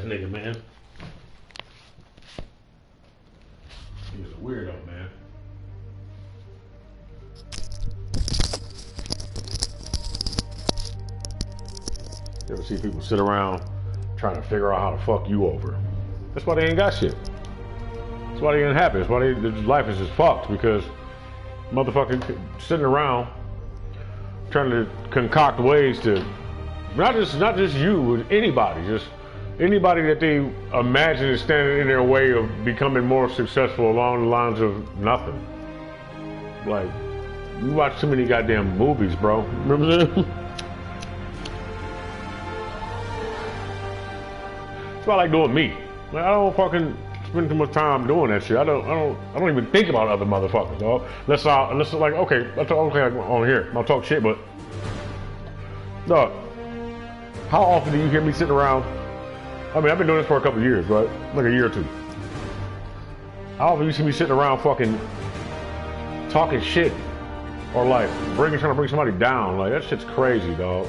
ass nigga, man. He was a weirdo, man. You ever see people sit around trying to figure out how to fuck you over? That's why they ain't got shit. That's why they ain't happy. That's why their life is just fucked, because motherfucking sitting around trying to concoct ways to not just you, but anybody, just anybody that they imagine is standing in their way of becoming more successful along the lines of nothing. Like, you watch too many goddamn movies, bro. Remember that? That's why I like doing me. Like, I don't fucking spend too much time doing that shit. I don't even think about other motherfuckers, dog. Unless like, okay, like on here, I'll talk shit, but dog, how often do you hear me sitting around? I mean, I've been doing this for a couple of years, right? Like a year or two. How often do you see me sitting around fucking talking shit, or like trying to bring somebody down? Like, that shit's crazy, dog.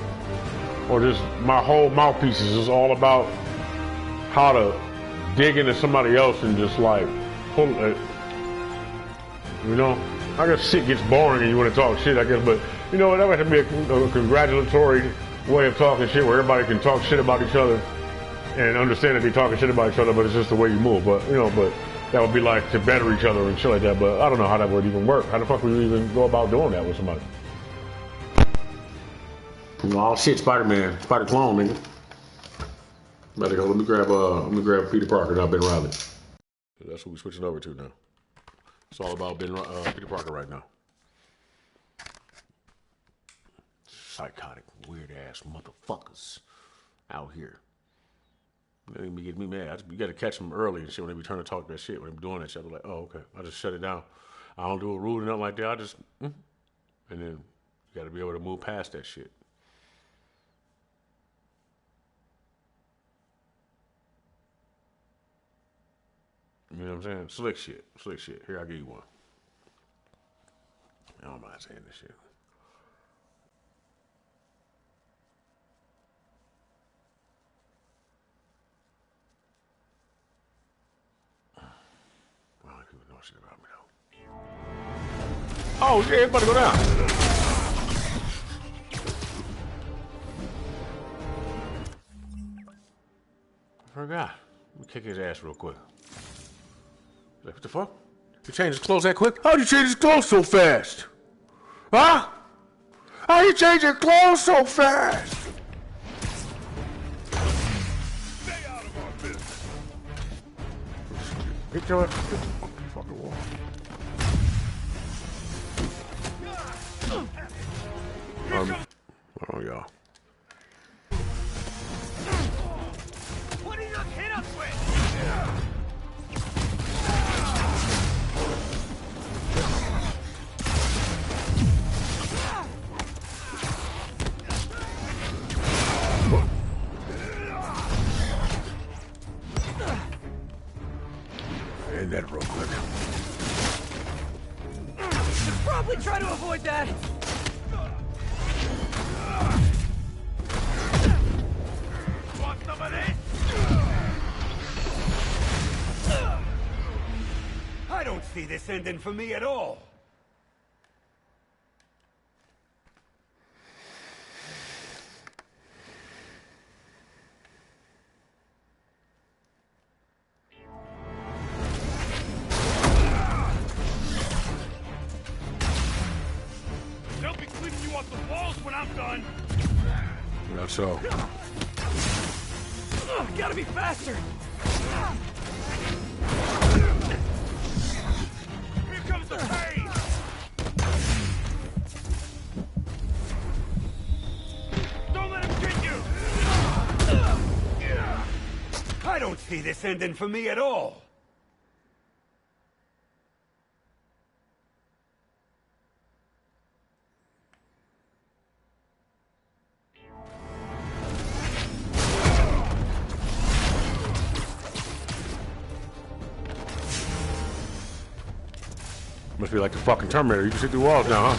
Or just my whole mouthpiece is just all about how to dig into somebody else and just like pull it. You know, I guess shit gets boring and you want to talk shit, I guess, but you know, that would have to be a congratulatory way of talking shit where everybody can talk shit about each other and understand that they're talking shit about each other, but it's just the way you move. But you know, but that would be like to better each other and shit like that. But I don't know how that would even work. How the fuck would you even go about doing that with somebody? Oh shit, Spider-Man, Spider-Clone, nigga. Better go. Let me grab Peter Parker, not Ben Riley. That's what we're switching over to now. It's all about Peter Parker right now. Psychotic, weird ass motherfuckers out here. They be getting me mad. You got to catch them early and shit when they be trying to talk that shit. When they be doing that shit, I'm like, oh, okay. I just shut it down. I don't do a rude or nothing like that. I just, and then you got to be able to move past that shit. You know what I'm saying? Slick shit. Here, I'll give you one. I don't mind saying this shit. Well, people know shit about me though. Oh shit, it's about to go down. I forgot. Let me kick his ass real quick. Like, what the fuck? You changed his clothes that quick? How'd you change his clothes so fast? Huh? How'd you change your clothes so fast? Stay out of our business. Get your ass to the fucking wall. Oh, y'all. What are you hit us with? End that real quick. Should probably try to avoid that. Want some of this? I don't see this ending for me at all. They'll be cleaning you off the walls when I'm done. Not so. Gotta be faster. Here comes the pain. Don't let him get you. I don't see this ending for me at all. Must be like the fucking Terminator. You can see through walls now, huh?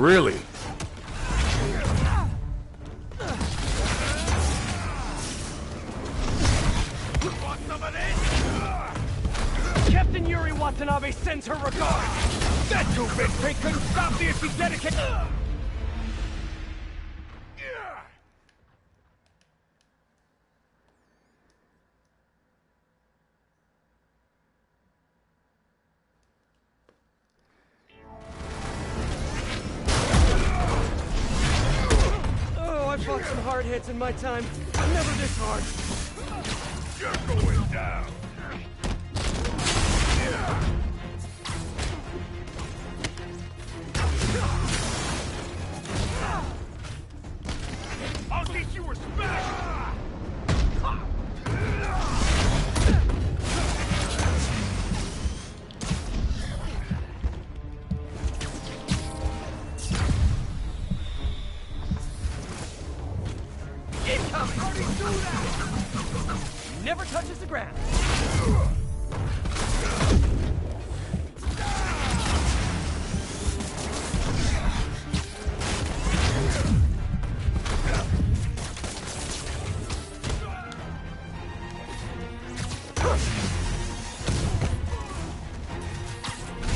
Really? Want some of this? Captain Yuri Watanabe sends her regards. That two-bit pig couldn't stop me if she dedicated. Oh, I've fought some hard hits in my time, but never this hard. You're going down. I'll teach you respect. Incoming! Never touches the ground.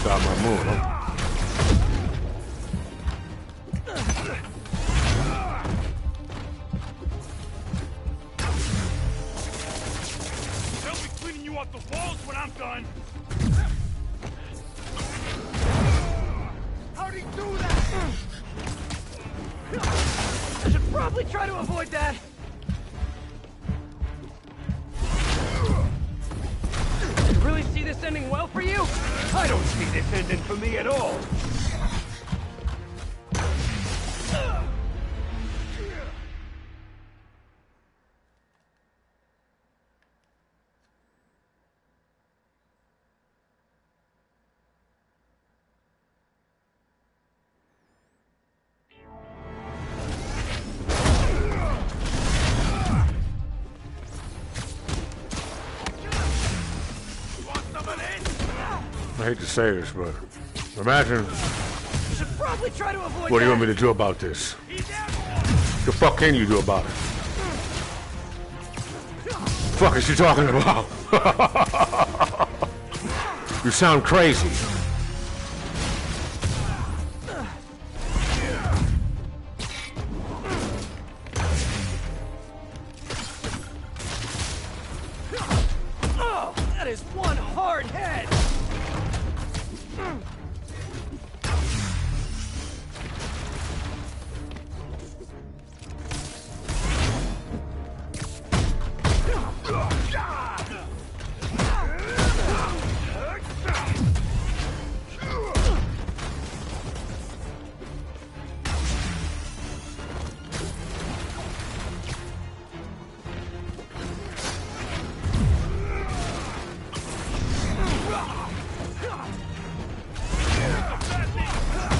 Got my move, huh? They'll be cleaning you off the walls when I'm done. How'd he do that? I should probably try to avoid that. You really see this ending well for you? I don't see this ending for me at all. Want some of this? I hate to say this, but imagine You should probably try to avoid what do you that. want me to do about this? He's out. The fuck can you do about it? Fuck is you talking about? You sound crazy. Oh, that is one hard head.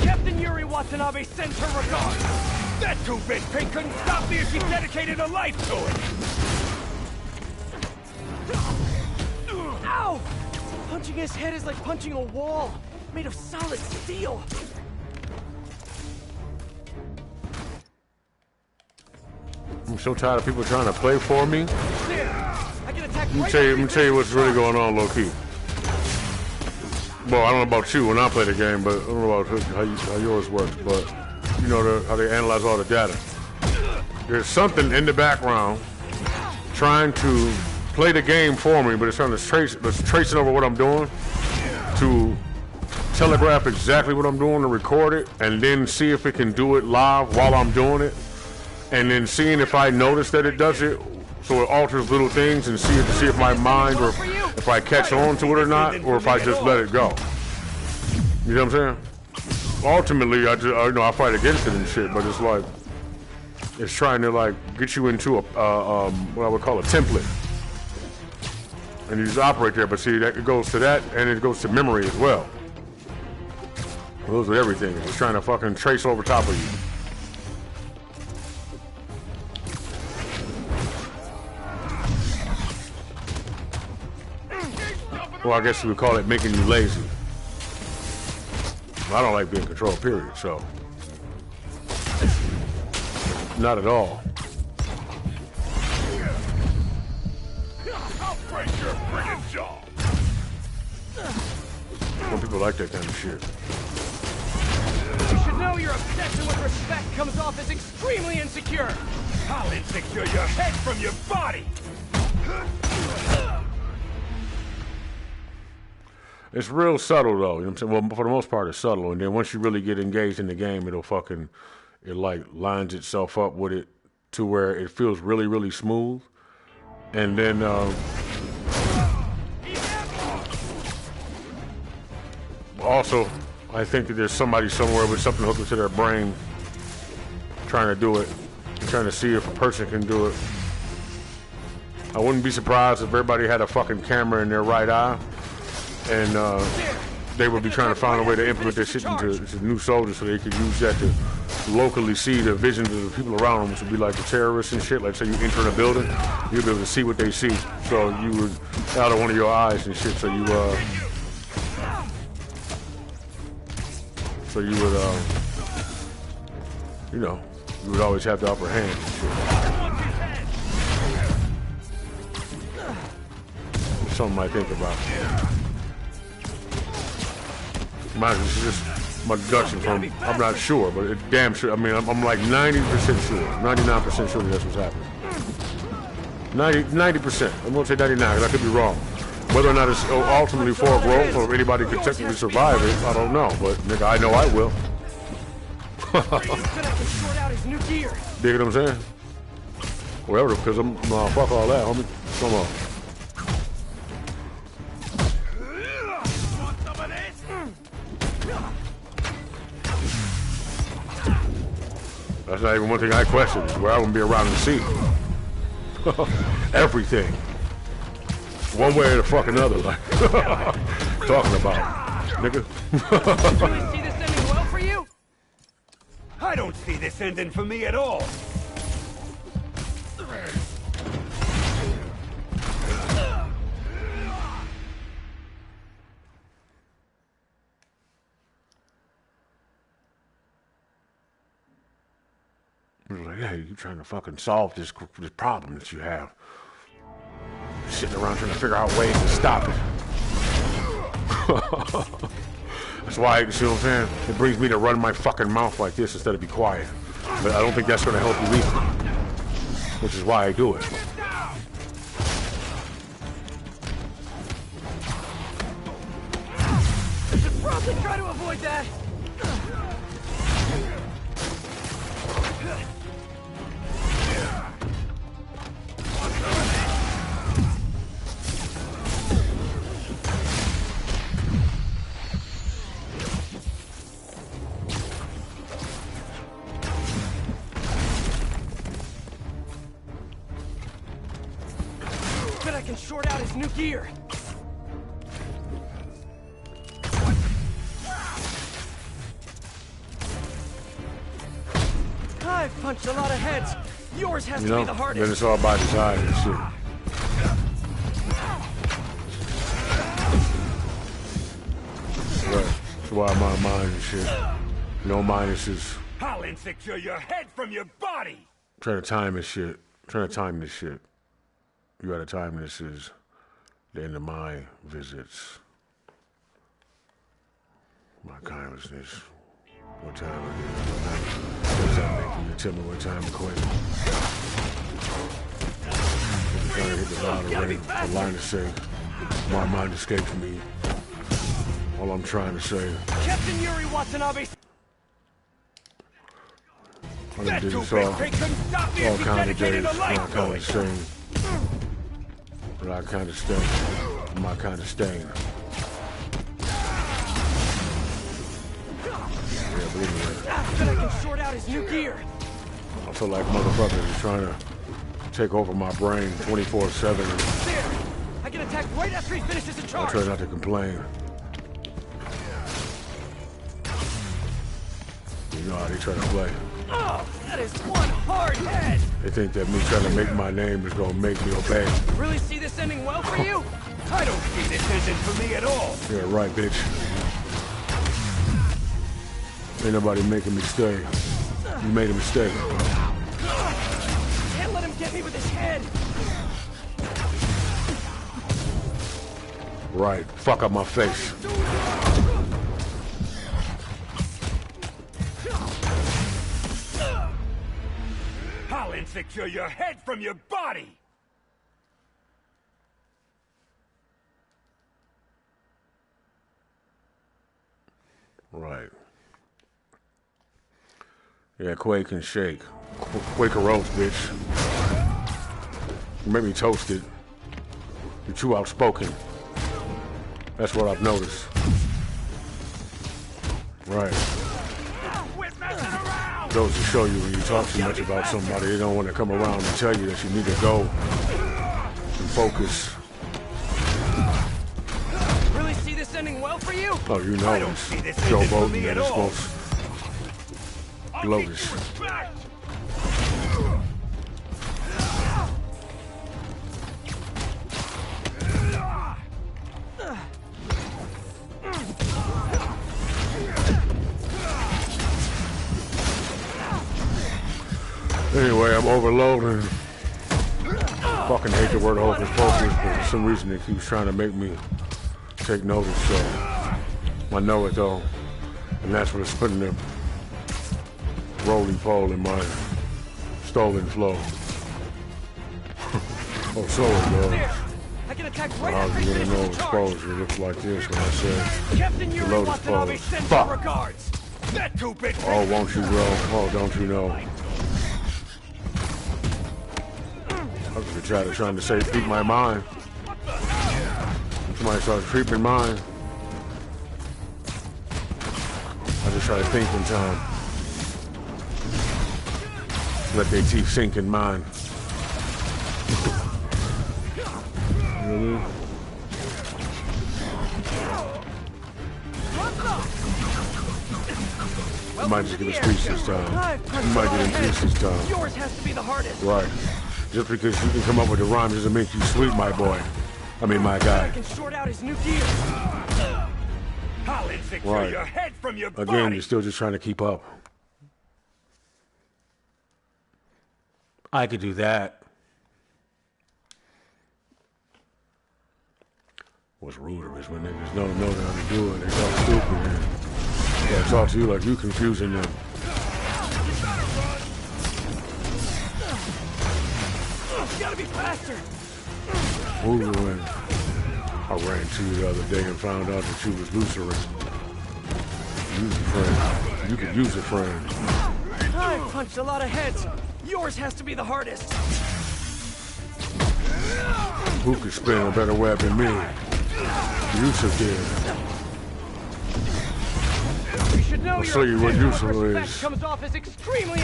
Captain Yuri Watanabe sends her regards. That two-bit pig couldn't stop me if she dedicated a life to it. Ow! Punching his head is like punching a wall, made of solid steel. I'm so tired of people trying to play for me. There, I can attack Let me right tell you, where he what's really going on, low key. Well, I don't know about you when I play the game, but I don't know about how yours works. But you know how they analyze all the data. There's something in the background trying to play the game for me, but it's trying to tracing over what I'm doing to telegraph exactly what I'm doing to record it, and then see if it can do it live while I'm doing it, and then seeing if I notice that it does it, so it alters little things, and see if my mind or if I catch on to it or not, or if I just let it go. You know what I'm saying? Ultimately, I fight against it and shit, but it's like it's trying to like get you into a what I would call a template, and you just operate there. But see, that it goes to that, and it goes to memory as well. It goes with everything. It's trying to fucking trace over top of you. Well, I guess you would call it making you lazy. I don't like being controlled, period, so. Not at all. I'll break your friggin' jaw. Some people like that kind of shit. You should know your obsession with respect comes off as extremely insecure. I'll insecure your head from your body. It's real subtle though, you know what I'm saying? Well, for the most part, it's subtle, and then once you really get engaged in the game, it like lines itself up with it to where it feels really, really smooth. And then, also, I think that there's somebody somewhere with something hooked into their brain trying to do it, trying to see if a person can do it. I wouldn't be surprised if everybody had a fucking camera in their right eye, and they would be trying to find a way to implement this shit into new soldiers so they could use that to locally see the visions of the people around them, which would be like the terrorists and shit. Like, say you enter in a building, you'll be able to see what they see. So you would, out of one of your eyes and shit, so you would, you know, you would always have the upper hand and shit. Something I think about. Imagine it's just my deduction from, I'm not sure, but it's damn sure. I mean, I'm like 90% sure, 99% sure that's what's happening. 90%. I'm gonna say 99 because I could be wrong. Whether or not it's ultimately for growth or if anybody could technically survive it, I don't know. But nigga, I know I will. Dig what I'm saying? Whatever, because I'm fuck all that, homie. Come on. That's not even one thing I question. Is where I wouldn't be around to see everything, one way or the fuck another. Like talking about, nigga. Really see this ending well for you? I don't see this ending for me at all. Like, hey, you trying to fucking solve this problem that you have? Sitting around trying to figure out ways to stop it. That's why, you see what I'm saying? It brings me to run my fucking mouth like this instead of be quiet. But I don't think that's gonna help you either. Which is why I do it. I should probably try to avoid that. Bet I can short out his new gear. I've punched a lot of heads. Yours has to be the hardest. Then it's all by design and shit. Right. That's why my mind and shit. No minuses. I'll insecure your head from your body. Trying to time this shit. Trying to time this shit. You gotta time this is the end of my visits. My consciousness. What time it is? What time making you tell me what time to quit? I'm trying to hit the lottery. The line to say, my mind escapes me. All I'm trying to say. Captain Yuri Watanabe. I done did this all kind of days, all kind of things. But I kind of stain. My kind of stain. Yeah, believe me. I bet I can short out his new gear. I feel like motherfuckers are trying to take over my brain 24/7. There! I can attack right after he finishes the I charge. try not to complain. You know how they try to play. Oh, that is one hard head. They think that me trying to make my name is gonna make me obey. Really see this ending well for you? I don't see this ending for me at all. Yeah, right, bitch. Ain't nobody making me stay. You made a mistake. get me with his head. Right. Fuck up my face. I'll insecure your head from your body! Right. Yeah, Quake and shake. Quaker roast, bitch. You make me toasted. You're too outspoken. That's what I've noticed. Right. Goes to show you when you talk too much about somebody, they don't want to come around and tell you that you need to go and focus. Really see this ending well for you? Oh, you know it's Joe Biden that is supposed to Lotus. Anyway, I'm overloading. Fucking hate the word hocus pocus, but for some reason it keeps trying to make me take notice, so I know it though. And that's what's putting the rolling pole in my stolen flow. Oh, so it goes. I can attack right How after you you gonna finish know with the charge. exposure looks like this when I say Captain Yuri loaded Watanabe pose. sends Fuck. her regards. That too big. Oh, won't you, bro? Oh, don't you know? I was trying to say, speak my mind. Somebody starts creeping mine. I just try to think in time. Let their teeth sink in mine. Really? I might just get a speech this time. I might get a speech this time. Yours has to be the hardest. Right. Just because you can come up with the rhyme doesn't make you sweet, my boy. I mean, my guy. I can short out his new gear. I'll insecure Right. your head from your Again, body. you're still just trying to keep up. I could do that. What's ruder is when niggas don't know how to do it. They talk stupid. And they talk to you like you confusing them. You gotta be faster. When I ran to you the other day and found out that you was Lutheran. Use a friend. You could use a friend. I've punched a lot of heads. Yours has to be the hardest. Who could spin a better web than me? Yusuf did. You should know I'll your show you what obsession useful with respect is. comes off as extremely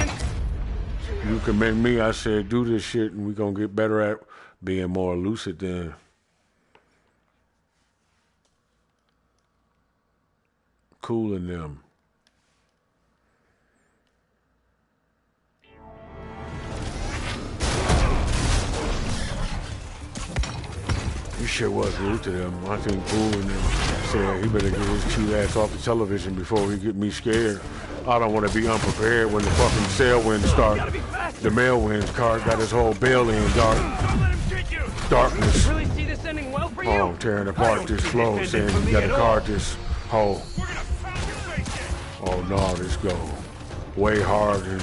You commend me. I said, do this shit, and we're going to get better at being more lucid than cooling them. This shit was rude to them. I think cooling them said he better get his cute ass off the television before he get me scared. I don't want to be unprepared when the fucking sail winds start. The mail winds car got his whole bell in darkness. really see this ending well for you. Oh, I'm tearing apart this flow, saying you gotta guard this hole. Oh no, this go way harder than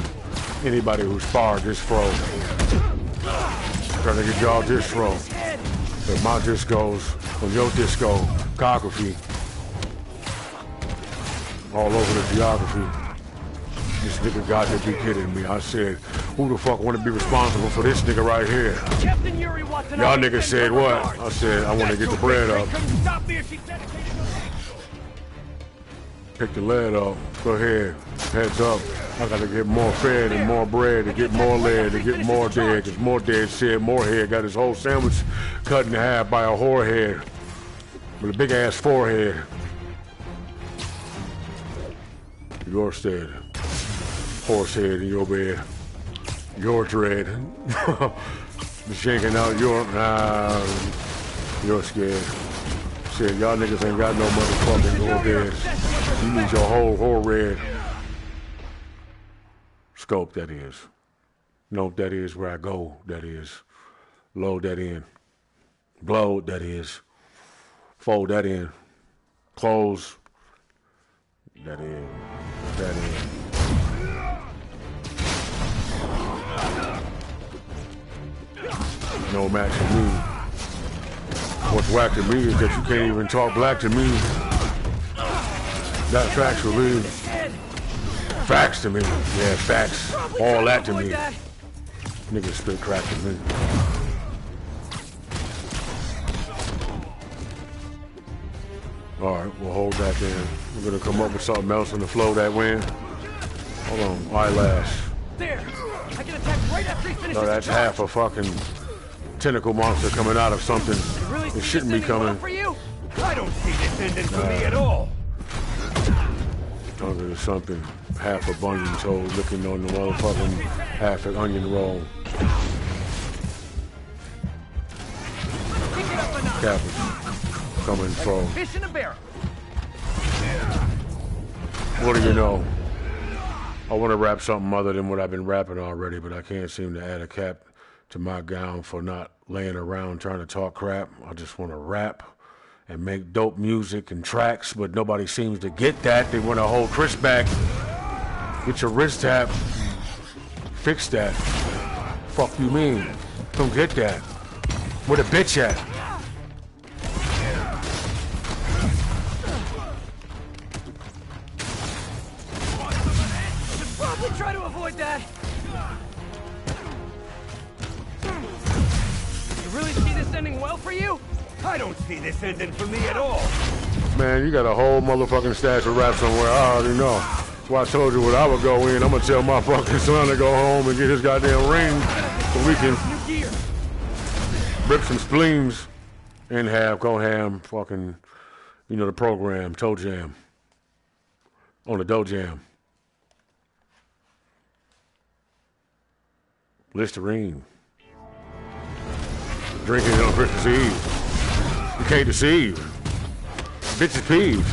anybody who's sparred this fro. Trying to get y'all this fro. If my discos on your discography all over the geography. This nigga got to be kidding me. I said, who the fuck want to be responsible for this nigga right here? Captain Yuri Watanabe Y'all niggas sends said her what? regards. I said, I want to get the bread up. Stop me if she's dedicated to me. Pick the lead up. Go ahead. Heads up. I gotta get more fed and more bread to get more lead to get more dead. Cause more dead said more head got his whole sandwich cut in half by a whore head with a big ass forehead. Your stead. Horse head in your bed. Your dread. Shaking out your you're scared. Shit, y'all niggas ain't got no motherfucking whore dead. You need your whole red scope, that is. Nope, that is where I go. That is. Load that in. Load, that is. Fold that in. Close. That in. That in. No match for me. What's whack to me is that you can't even talk black to me. That's factually. Facts to me. Yeah, facts. All that to me. Niggas spit crack to me. Alright, we'll hold that then. We're gonna come up with something else in the flow that win. Hold on, eyelash. There! I can attack right after he finishes. No, that's half a fucking tentacle monster coming out of something. It shouldn't be coming. For you? I don't see this ending for me at all. There's something. Half a bunion toe looking on the motherfucking half an onion roll. Cabbage coming from. Fish in a barrel. What do you know? I want to rap something other than what I've been rapping already, but I can't seem to add a cap to my gown for not laying around trying to talk crap. I just want to rap and make dope music and tracks, but nobody seems to get that. They want to hold Chris back. Get your wrist tap. Fix that. Fuck you mean? Don't get that. Where the bitch at? Should probably try to avoid that. You really see this ending well for you? I don't see this ending for me at all. Man, you got a whole motherfucking stash of rap somewhere. I already know. That's why I told you what I would go in. I'm gonna tell my fucking son to go home and get his goddamn ring so we can rip some spleens in half, go ham, fucking, you know, the program, Toe Jam. On the Dough Jam. Listerine. Drinking it on Christmas Eve. You can't deceive. Bitches peeve.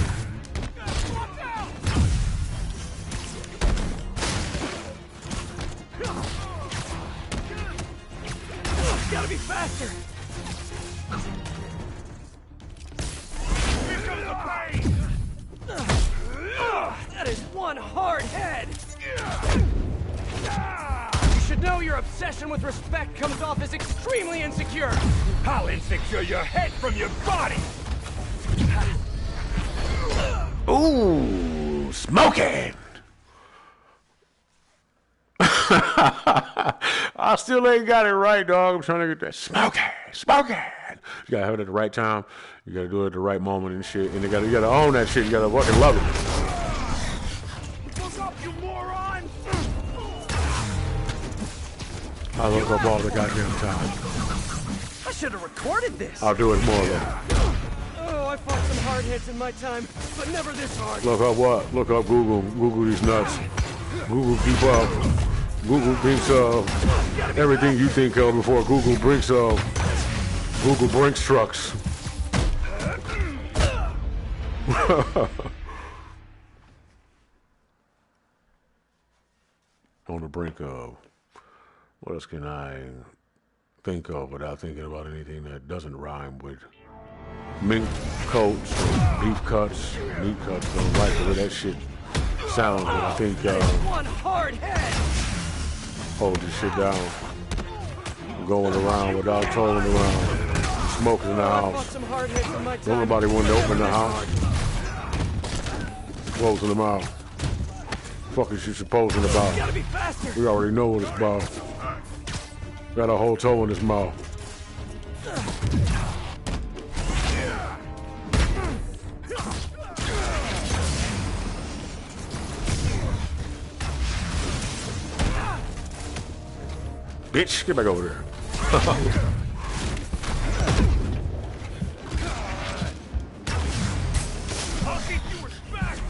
Gotta be faster. Here comes the pain. That is one hard head. You should know your obsession with respect comes off as extremely insecure. I'll insecure your head from your body. Ooh, smoking. I still ain't got it right, dog. I'm trying to get that smoking. You gotta have it at the right time. You gotta do it at the right moment and shit. And you gotta own that shit. You gotta fucking love it. Look up, you moron! I look up all the goddamn time. I should have recorded this. I'll do it more though. Oh, I fought some hard hits in my time, but never this hard. Look up what? Look up Google. Google these nuts. Google keep up. Google thinks of everything you think of before Google brinks of. Google Brinks trucks. On the brink of. What else can I think of without thinking about anything that doesn't rhyme with mink coats, beef cuts, meat cuts? Don't like the way that shit sounds, but I think One hard head. hold this shit down. Going around without tolling around. Smoking in the I fought house. some hard hits in my time. Don't nobody want to but open the never house. this Closing them out. Fuck is you supposing hard. about? Gotta be faster. We already know what it's about. Got a whole toe in his mouth. Bitch, get back over there. I'll teach you respect.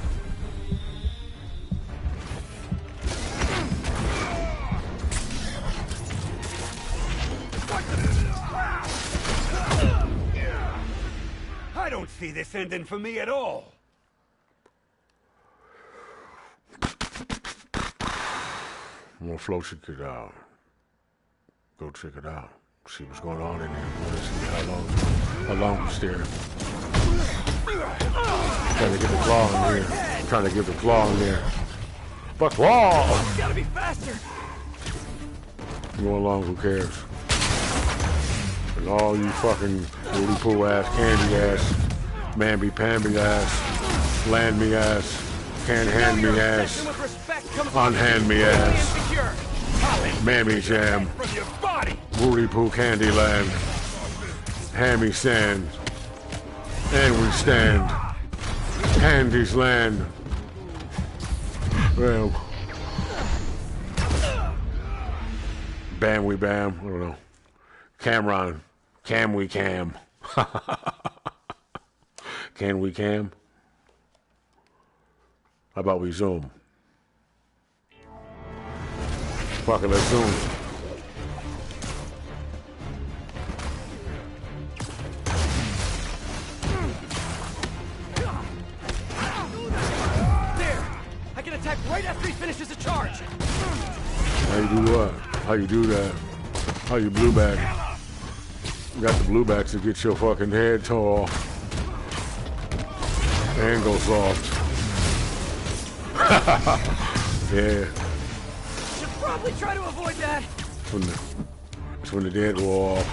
I don't see this ending for me at all. I'm gonna float you out. Go check it out. See what's going on in there. Let's see how long he's there. Trying to get the claw in here. Trying to get the claw in there. But claw! Gotta be faster. Go along, who cares? And all you fucking woolly poo ass, candy ass, mamby pamby ass, land me ass, can't hand me ass, unhand me ass, mammy jam, woolly poo candy land, hammy sand, and we stand, candy's land. Well, bam we bam, I don't know. Cameron, cam we cam. Can we cam? How about we zoom? Fuck it, let's zoom. There! I can attack right after he finishes a charge! How you do what? How you do that? How you blue back? You got the blue backs to get your fucking head tall and go soft. Yeah. Should probably try to avoid that. It's when the dead go off.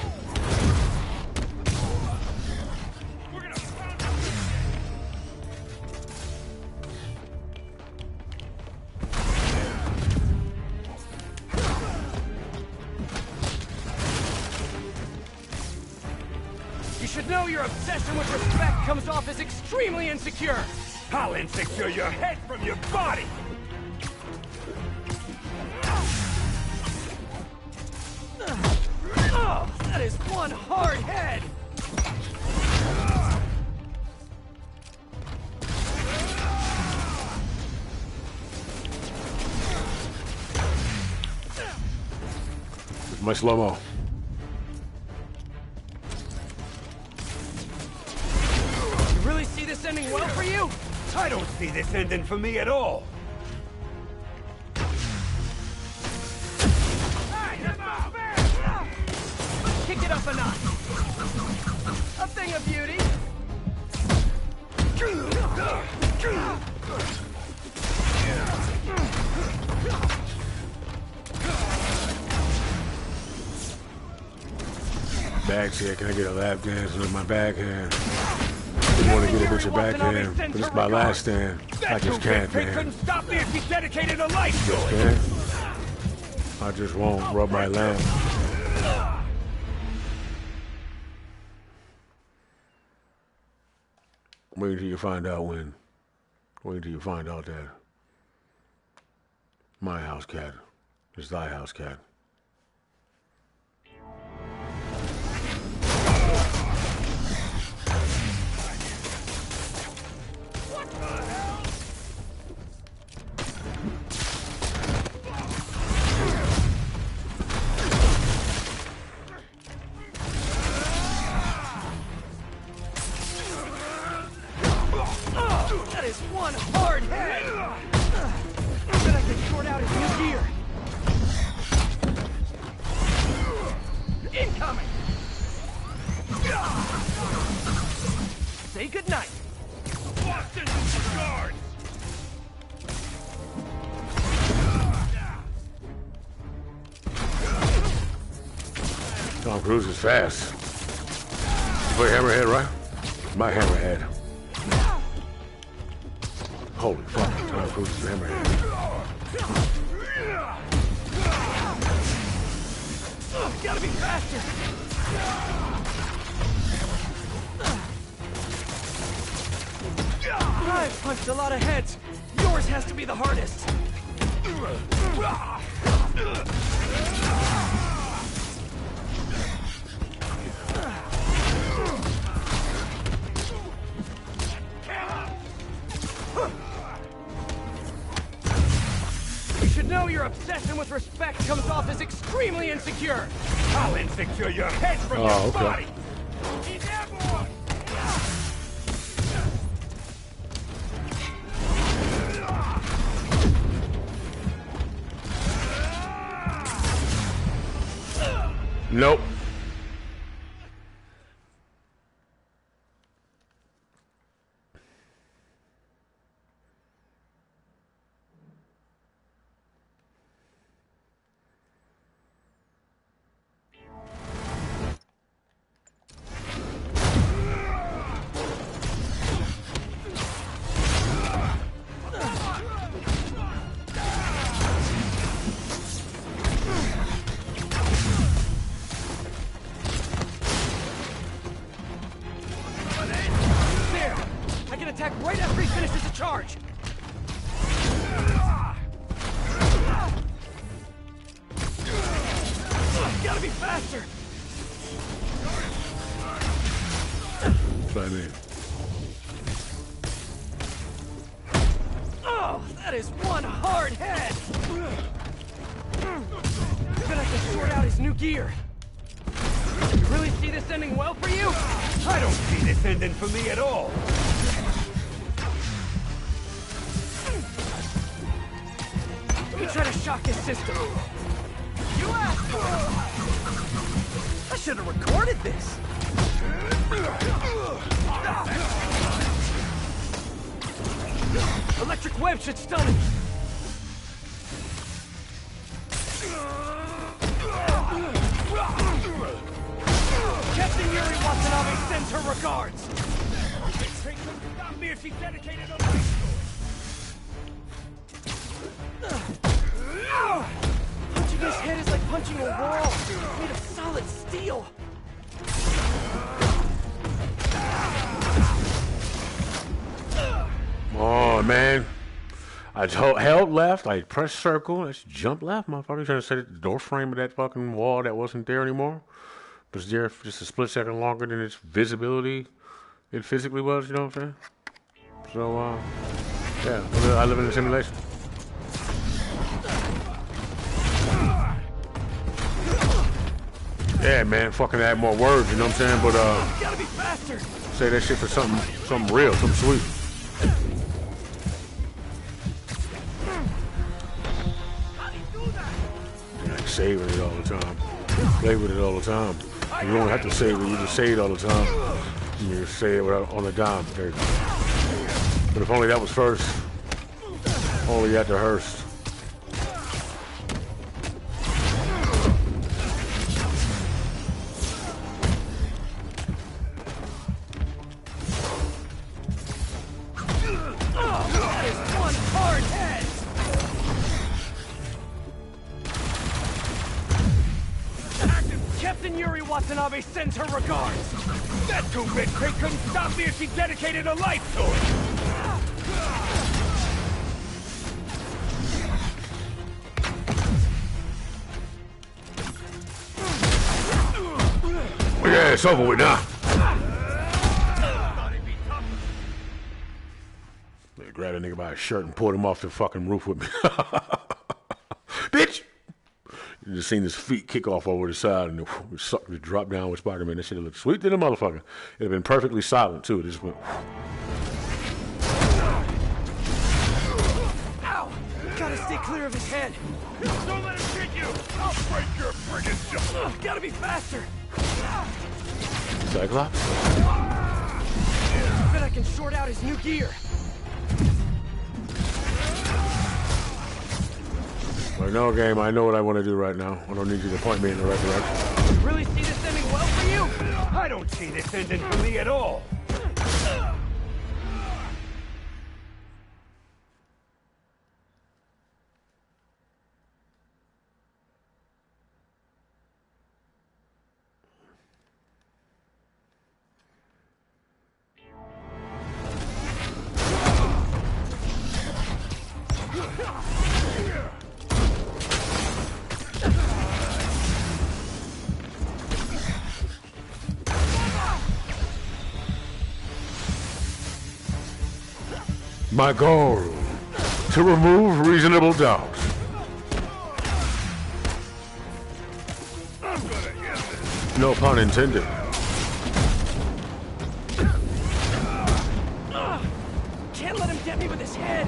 You should know your obsession with respect comes off as extremely insecure. I'll insecure your head from your body! Oh, that is one hard head! It's my slow-mo. You really see this ending well for you? I don't see this ending for me at all! Kick it up a notch. A thing of beauty. Bag check, can I get a lap dance with my backhand? I want to get a bitch of backhand, but it's my last stand. I just can't, They man. couldn't stop me if he dedicated a life to it! Can't. I just won't rub my lamp. Wait until you find out when. Wait until you find out that my house cat is thy house cat. That is one hard head! Bet I can short out his new gear. Incoming! Say goodnight. Boston disregard! Tom Cruise is fast. You play Hammerhead, right? My Hammerhead. Holy fuck, Tom Cruise is Hammerhead. Gotta be faster! I've punched a lot of heads. Yours has to be the hardest. You should know your obsession with respect comes off as extremely insecure. I'll insecure your head from Oh, your okay. body! He's airborne! Nope. Right after he finishes the charge! Gotta be faster! Try me. Oh, that is one hard head! Bet I can sort out his new gear. You really see this ending well for you? I don't see this ending for me at all. Let me try to shock his system. You asked for it! I should have recorded this! Electric web should stun him! Captain Yuri Watanabe sends her regards! Stop me if she's dedicated on my Punching his head is like punching a wall, made of solid steel. Oh man, I held left. I pressed circle. Let's jump left, motherfucker. Trying to set the door frame of that fucking wall that wasn't there anymore. It was there for just a split second longer than its visibility it physically was. You know what I'm saying? So yeah, I live in a simulation. Yeah, man, fucking add more words, you know what I'm saying? But Gotta be faster. Say that shit for something real, something sweet. Like saving it all the time, play with it all the time. You don't have to save it; you just say it all the time. You just say it on the dime. But if only that was first, only at the Hearst. Captain Yuri Watanabe sends her regards. That two-bit crate couldn't stop me if she dedicated a life to it. Yeah, it's over with now. They grabbed a nigga by his shirt and pulled him off the fucking roof with me. Bitch! You just seen his feet kick off over the side and it dropped down with Spider-Man. That shit looked sweet to the motherfucker. It'd have been perfectly silent too. It just went. Ow! Gotta stay clear of his head. Don't let him kick you! I'll break your friggin' jaw! Gotta be faster. Cyclops? Bet I can short out his new gear. Like, no, game, I know what I want to do right now. I don't need you to point me in the right direction. Really see this ending well for you? I don't see this ending for me at all. My goal, to remove reasonable doubt. No pun intended. Can't let him get me with his head.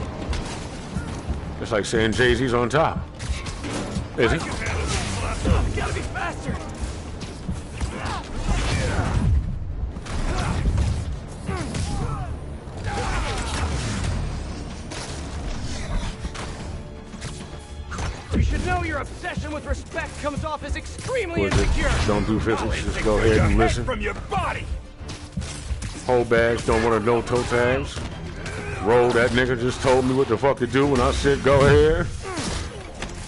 It's like saying Jay-Z's on top. Is he? Gotta be faster. with respect comes off as extremely Was it? insecure. Don't do physics. Just go ahead and listen. From your body. Hold bags. Don't want to know toe tags. Roll. That nigga just told me what the fuck to do when I said go ahead.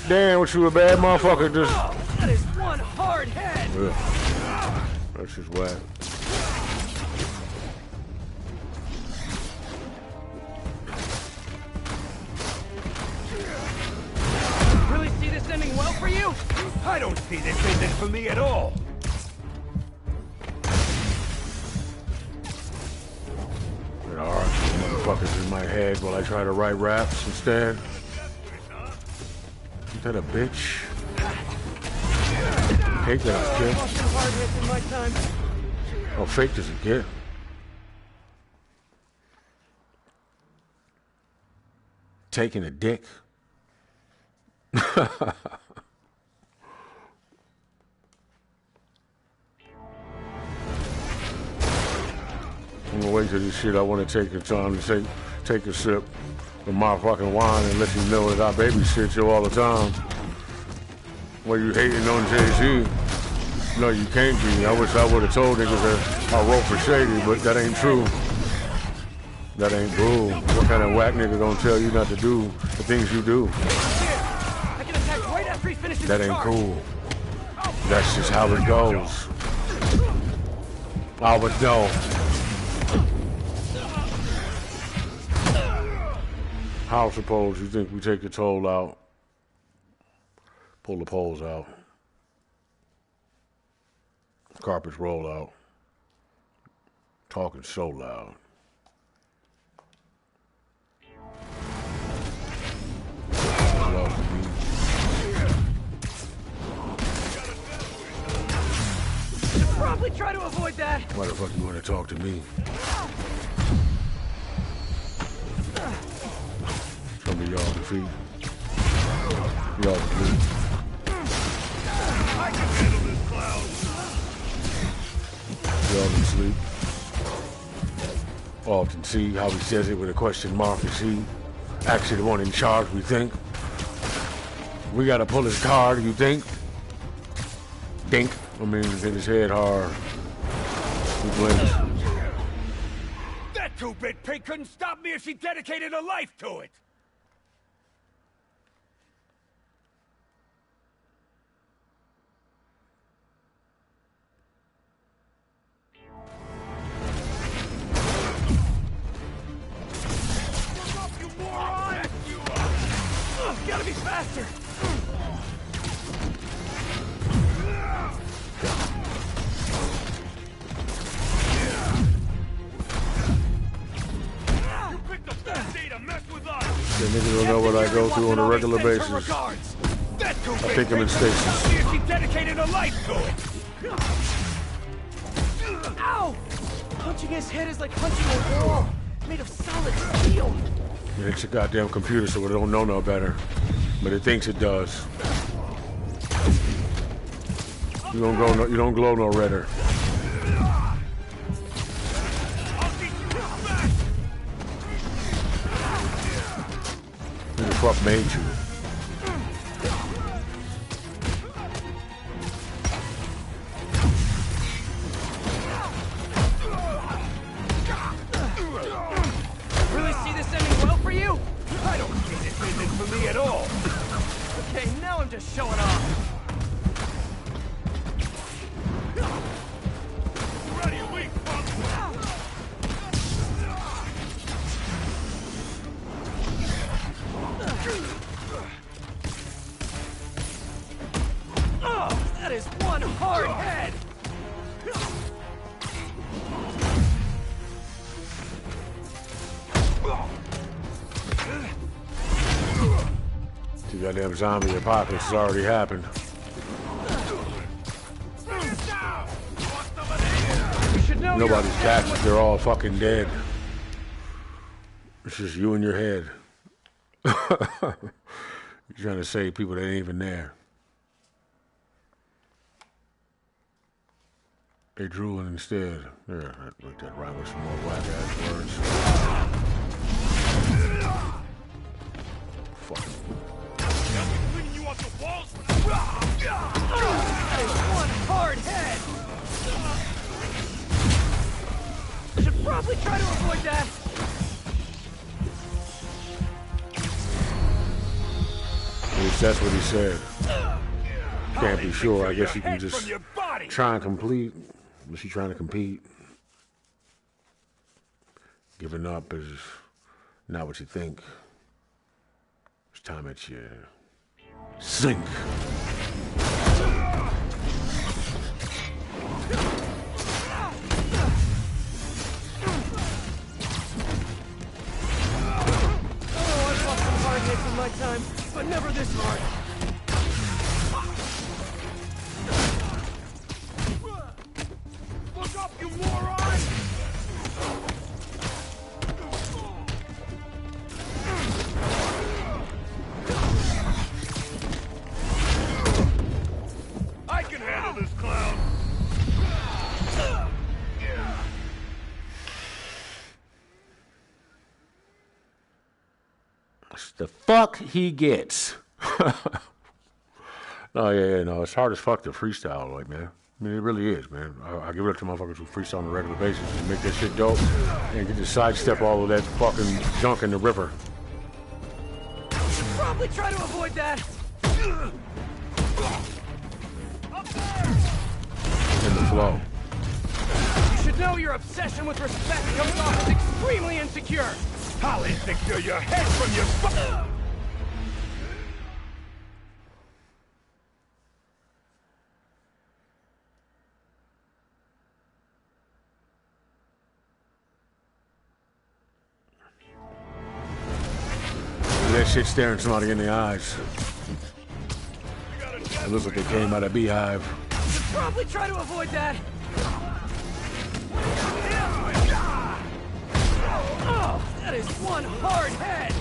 Damn, what you a bad motherfucker? Just. Oh, that is one hard head. Ugh. That's just whack. Really see this ending well for you? I don't see this ending for me at all. There are motherfuckers in my head while I try to write raps instead. Is that a bitch? Hate that I kid. Hard hits in my time. Oh, fake doesn't get. Taking a dick. I'm gonna wait till this shit. I want to take the time to take a sip of my fucking wine and let you know that I babysit you all the time. Well, you hating on Jay-Z? No, you can't be. I wish I would have told niggas that I wrote for Shady, but that ain't true. That ain't cool. What kind of whack nigga gonna tell you not to do the things you do? I can attack right after he finishes That the ain't charge. cool. That's just how it goes. I would know. How suppose you think we take the toll out? Pull the poles out. Carpets roll out. Talking so loud. Love me. Should probably try to avoid that. Why the fuck you want to talk to me? Some of y'all defeat. Y'all defeat. I can handle this cloud. Y'all can sleep. Often see how he says it with a question mark. Is he actually the one in charge, we think? We gotta pull his card, you think? Dink. I mean, hit his head hard. He blinked. That two-bit pig couldn't stop me if she dedicated her life to it. You moron! Gotta be faster. You picked the best day to mess with us. The niggas don't know what I go through on a regular basis. That two-bit think I'm in pig couldn't stasis. stop me if she dedicated her life to it. Ow! Punching his head is like punching a wall, made of solid steel. It's a goddamn computer, so it don't know no better. But it thinks it does. You don't glow no redder. I'll teach you respect. Who the fuck made you? Really see this ending well for you? I don't see this ending for me at all. Okay, now I'm just showing off. Ready, weak, punk. Oh, that is one hard head. The goddamn zombie apocalypse has already happened. You should know Nobody's captured. They're all fucking dead. It's just you in your head. You're trying to save people that ain't even there. They drooling instead. Yeah, look that rhyme with some more whack ass words. Fucking. I'll be cleaning you want the walls? That is one hard head! I should probably try to avoid that. At least that's what he said. Can't be sure. I guess you can just try and complete. Was he trying to compete? Giving up is not what you think. It's time that you sink. Oh, I've lost some hard hits in my time, but never this hard. Look up, you moron! I can handle this clown. That's the fuck he gets. No, no, it's hard as fuck to freestyle, like, man. I mean, it really is, man. I give it up to motherfuckers who freestyle on a regular basis and make that shit dope and get to sidestep all of that fucking junk in the river. I should probably try to avoid that. In the flow. You should know your obsession with respect comes off as extremely insecure. I'll insecure your head from your That shit staring somebody in the eyes. It looks like they came out of a beehive. Should probably try to avoid that. Oh, that is one hard head.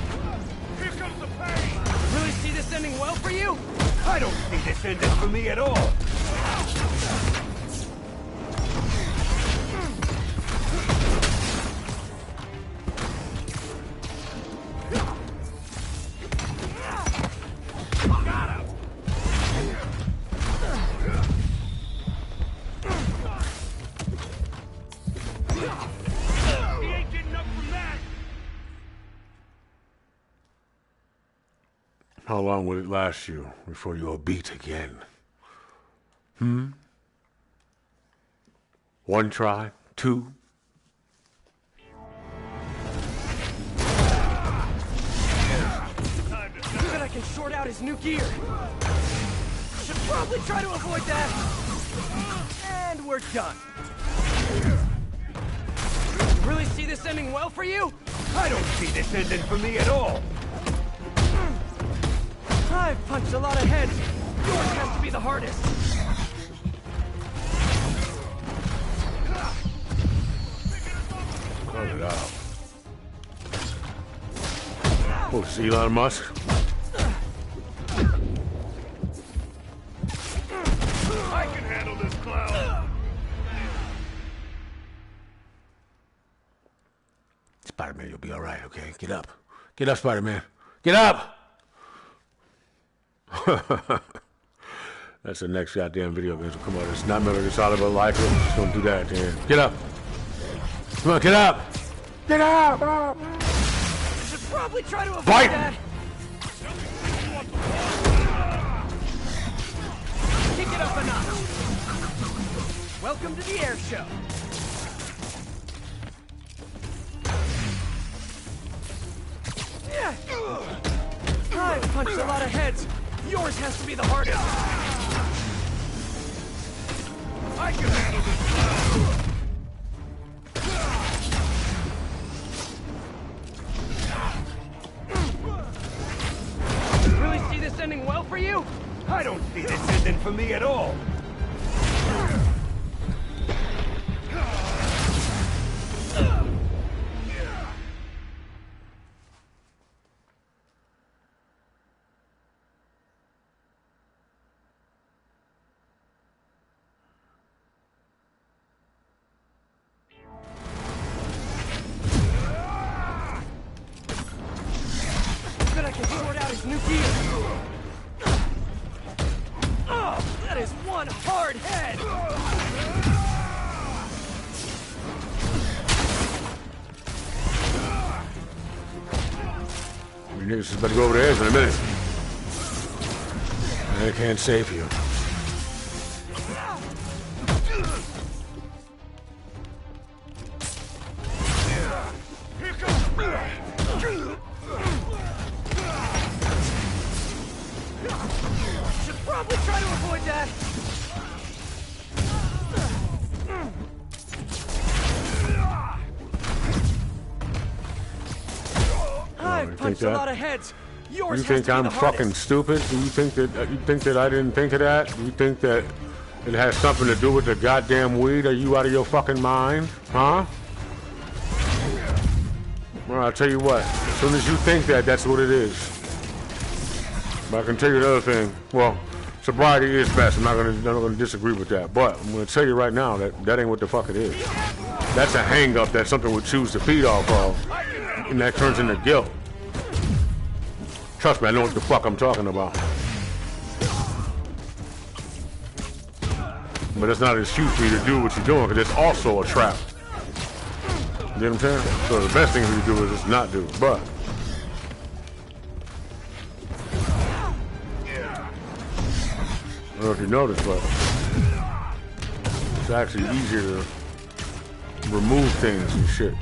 Here comes the pain! Really see this ending well for you? I don't see this ending for me at all. How long will it last you before you are beat again? One try? Two? Good, I can short out his new gear. Should probably try to avoid that. And we're done. Really see this ending well for you? I don't see this ending for me at all. I've punched a lot of heads. Yours has to be the hardest. Cut it out. Oh, it's Elon Musk? I can handle this clown. Spider-Man, you'll be all right, okay? Get up. Get up, Spider-Man. Get up! That's the next goddamn video game. So come on, it's not Metal Gear Solid, but like it. Just gonna do that, man. Get up. Come on, get up. Get up. Should probably try to avoid Fight! that. Kick it up a notch. Welcome to the air show. Yeah. I've punched a lot of heads. Yours has to be the hardest. I can handle this clown. Really see this ending well for you? I don't see this ending for me at all. Good, I can sort out his new gear. hard head! You niggas is about to go over the edge in a minute. I can't save you. Should probably try to avoid that. I've punched a lot of heads. Yours You has think to be I'm the fucking hardest. stupid? Do you think that I didn't think of that? Do you think that it has something to do with the goddamn weed? Are you out of your fucking mind? Huh? Well, I'll tell you what. As soon as you think that, that's what it is. But I can tell you the other thing. Well, sobriety is best. I'm not gonna disagree with that. But I'm gonna tell you right now that that ain't what the fuck it is. That's a hang up that something would choose to feed off of, and that turns into guilt. Trust me, I know what the fuck I'm talking about. But that's not an excuse for you to do what you're doing, because it's also a trap. You know what I'm saying? So the best thing for you to do is just not do it. But I don't know if you noticed, but it's actually easier to remove things and shit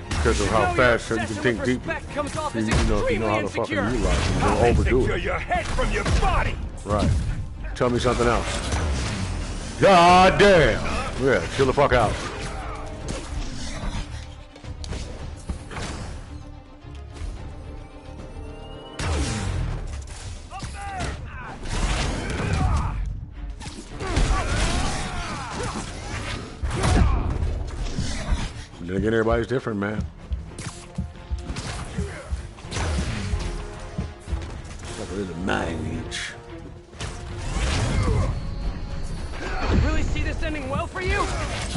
because of how fast you can think deep. You know, if you know how to fucking utilize it, you don't overdo Secure it. your head from your body. Right. Tell me something else. God damn. Yeah, chill the fuck out. Then again, everybody's different, man. Like a little mind each. Really see this ending well for you?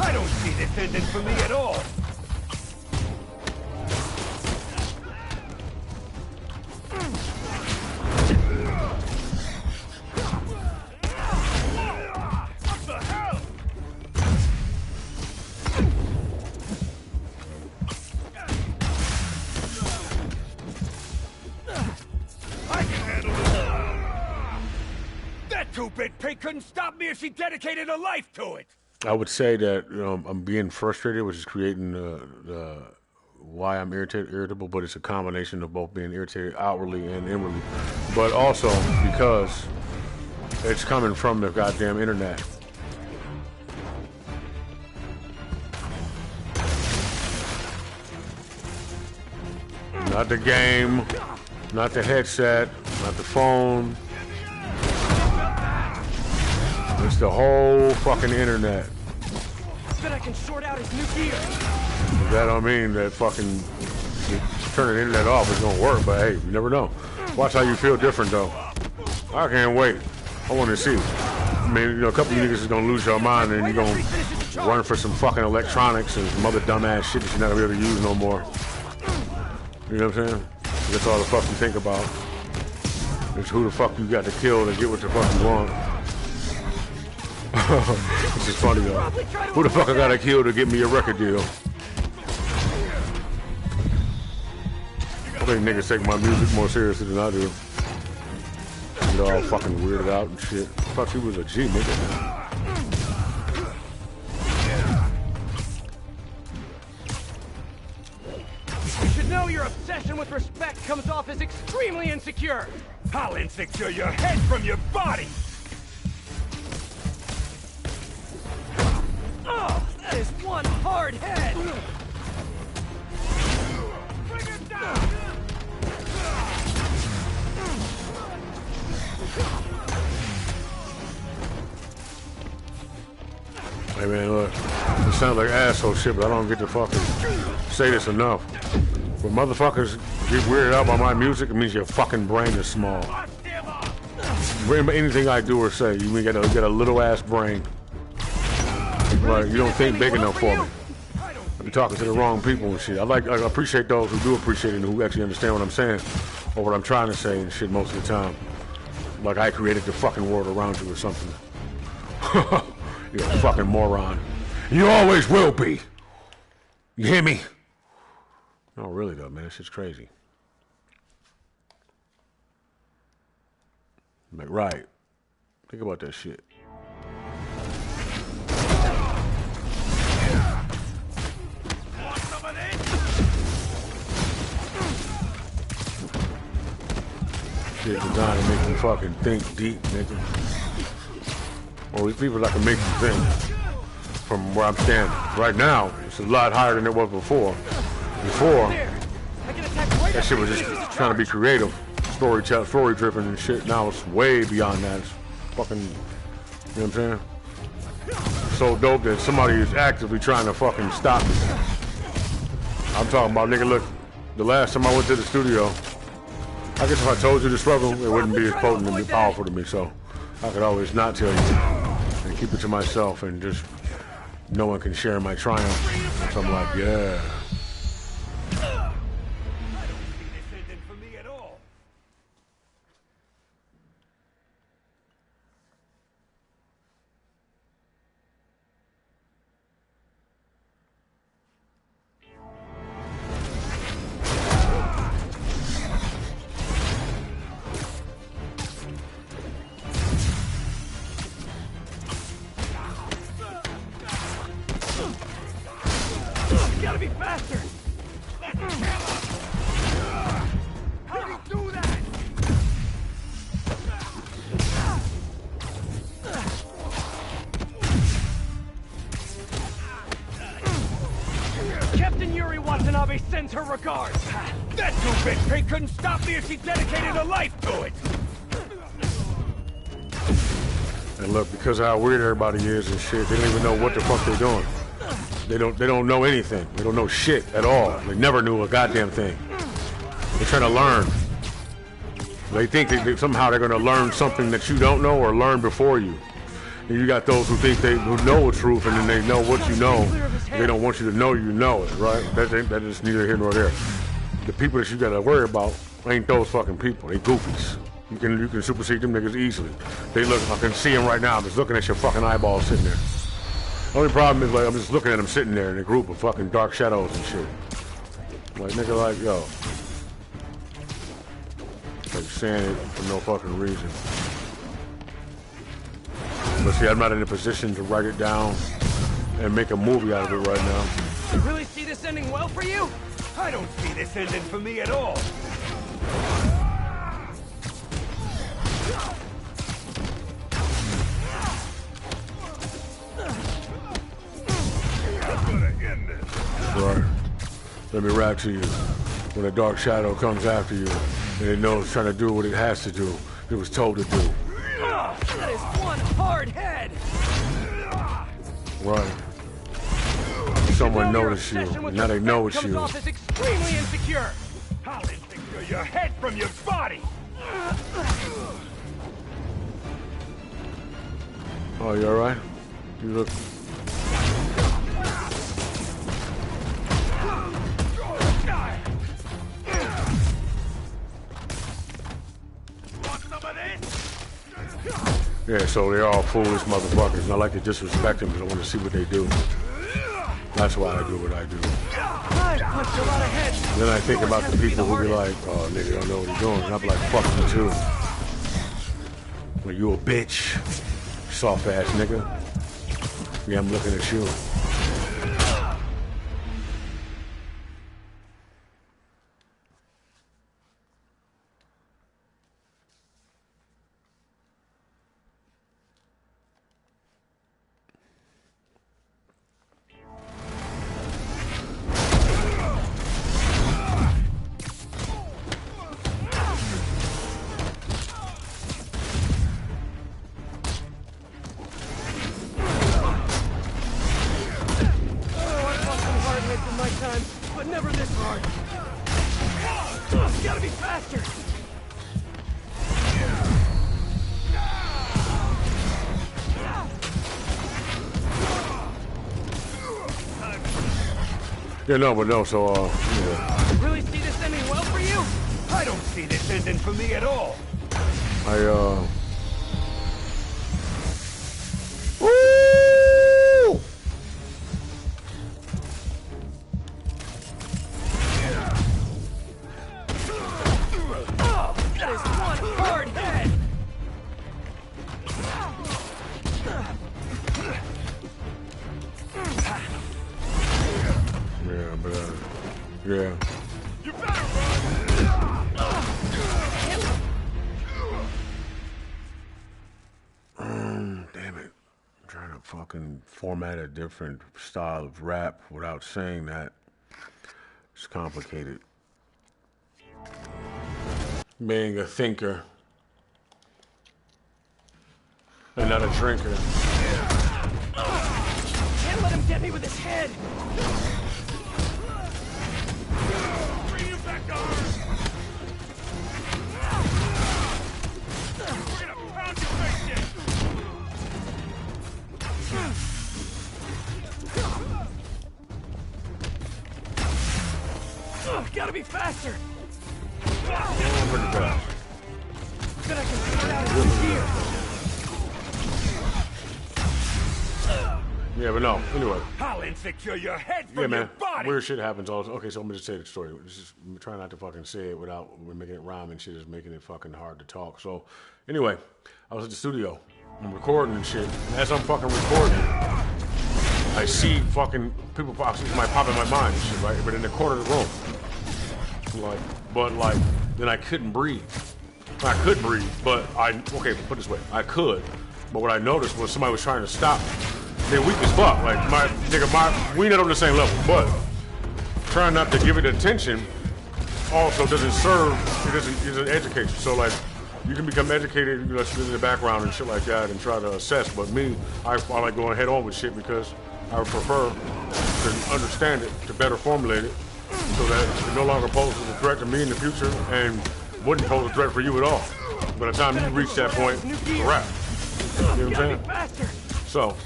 I don't see this ending for me at all. What the hell? I can handle it. That two-bit pig couldn't stop me if she dedicated her life to it. I would say that I'm being frustrated, which is creating why I'm irritable, but it's a combination of both being irritated outwardly and inwardly, but also because it's coming from the goddamn internet. Not the game, not the headset, not the phone. It's the whole fucking internet. Bet I can short out his new gear. That don't mean that fucking turning the internet off is gonna work, but hey, you never know. Watch how you feel different though. I can't wait. I want to see. I mean, a couple of you niggas is gonna lose your mind and you're gonna run for some fucking electronics and some other dumbass shit that you're not gonna be able to use no more. You know what I'm saying? That's all the fuck you think about. It's who the fuck you got to kill to get what the fuck you want. This is funny though. Who the fuck I gotta kill to get me a record deal? I think niggas take my music more seriously than I do. Get all fucking weirded out and shit. I thought she was a G nigga. You should know your obsession with respect comes off as extremely insecure. I'll insecure your head from your body. Oh, that is one hard head. Bring it down. Hey man, look, it sounds like asshole shit, but I don't get to fucking say this enough. When motherfuckers get weirded out by my music, it means your fucking brain is small. Anything I do or say, you get a little ass brain. Right, you don't think big enough for me. You're talking to the wrong people and shit. I appreciate those who do appreciate it and who actually understand what I'm saying or what I'm trying to say and shit most of the time. Like I created the fucking world around you or something. You're a fucking moron. You always will be. You hear me? No, really though, man. This shit's crazy. Like, right. Think about that shit. Shit designed to make you fucking think deep, nigga. Well, these people that can make you think from where I'm standing. Right now, it's a lot higher than it was before. Before, that shit was just trying to be creative, story driven and shit. Now it's way beyond that. It's fucking, you know what I'm saying? So dope that somebody is actively trying to fucking stop me. I'm talking about, nigga, look, the last time I went to the studio, I guess if I told you the struggle, it wouldn't be as potent and powerful to me, so I could always not tell you and keep it to myself and just no one can share my triumph. So I'm like, yeah. I don't see this ending for me at all. Gotta be faster! How did he do that? Captain Yuri Watanabe sends her regards. That two-bit pig couldn't stop me if she dedicated her life to it. And look, because of how weird everybody is and shit, they don't even know what the fuck they're doing. They don't know anything. They don't know shit at all. They never knew a goddamn thing. They're trying to learn. They think somehow they're gonna learn something that you don't know or learn before you. And you got those who think who know the truth and then they know what you know. They don't want you to know it, right? That is neither here nor there. The people that you gotta worry about ain't those fucking people. They goofies. You can supersede them niggas easily. They look, I can see them right now. I'm just looking at your fucking eyeballs sitting there. Only problem is, like, I'm just looking at them sitting there in a group of fucking dark shadows and shit. Like, nigga, like, yo. Like, saying it for no fucking reason. But see, I'm not in a position to write it down and make a movie out of it right now. You really see this ending well for you? I don't see this ending for me at all. Right. Let me rap to you. When a dark shadow comes after you, and it knows it's trying to do what it has to do, it was told to do. That is one hard head! Right. Someone noticed you, and now they know it's you. Off as extremely insecure. How insecure your head from your body? Oh, you alright? You look... Yeah, so they're all foolish motherfuckers, and I like to disrespect them because I want to see what they do. That's why I do what I do. I've punched a lot of heads. And then I think about the people who be like, oh, nigga, don't know what he's doing. And I'm like, fuck you too. Well, you a bitch, soft ass nigga. Yeah, I'm looking at you. But never this hard. Gotta be faster. Yeah, no, but no, so, yeah. Really see this ending well for you? I don't see this ending for me at all. Woo! That is one hard head! Yeah, but yeah. You better run! Damn it. I'm trying to fucking format a different style of rap without saying that. It's complicated. Being a thinker and not a drinker. Can't let him get me with his head! Bring you back on! We're gonna pound your face in! Gotta be faster! Pretty fast. Then I can get out of here! Yeah, but no. Anyway. I'll insecure your head from Yeah, your man. body! Weird shit happens all the time. Okay, so I'm gonna just say the story. Just try not to fucking say it without making it rhyme and shit is making it fucking hard to talk. So, anyway, I was at the studio. I'm recording and shit. And as I'm fucking recording, I see fucking people pop. Somebody pop in my mind and shit, right? But in the corner of the room, like, then I couldn't breathe. I could breathe, but okay, put it this way, I could. But what I noticed was somebody was trying to stop me. They're weak as fuck. Like we not on the same level, but trying not to give it attention also doesn't serve. It doesn't educate you. So like, you can become educated, you can let you in the background and shit like that and try to assess. But me, I like going head on with shit because I would prefer to understand it, to better formulate it, so that it no longer poses a threat to me in the future and wouldn't pose a threat for you at all. By the time you reach that point, it's a wrap. You know what I'm saying? Faster! So,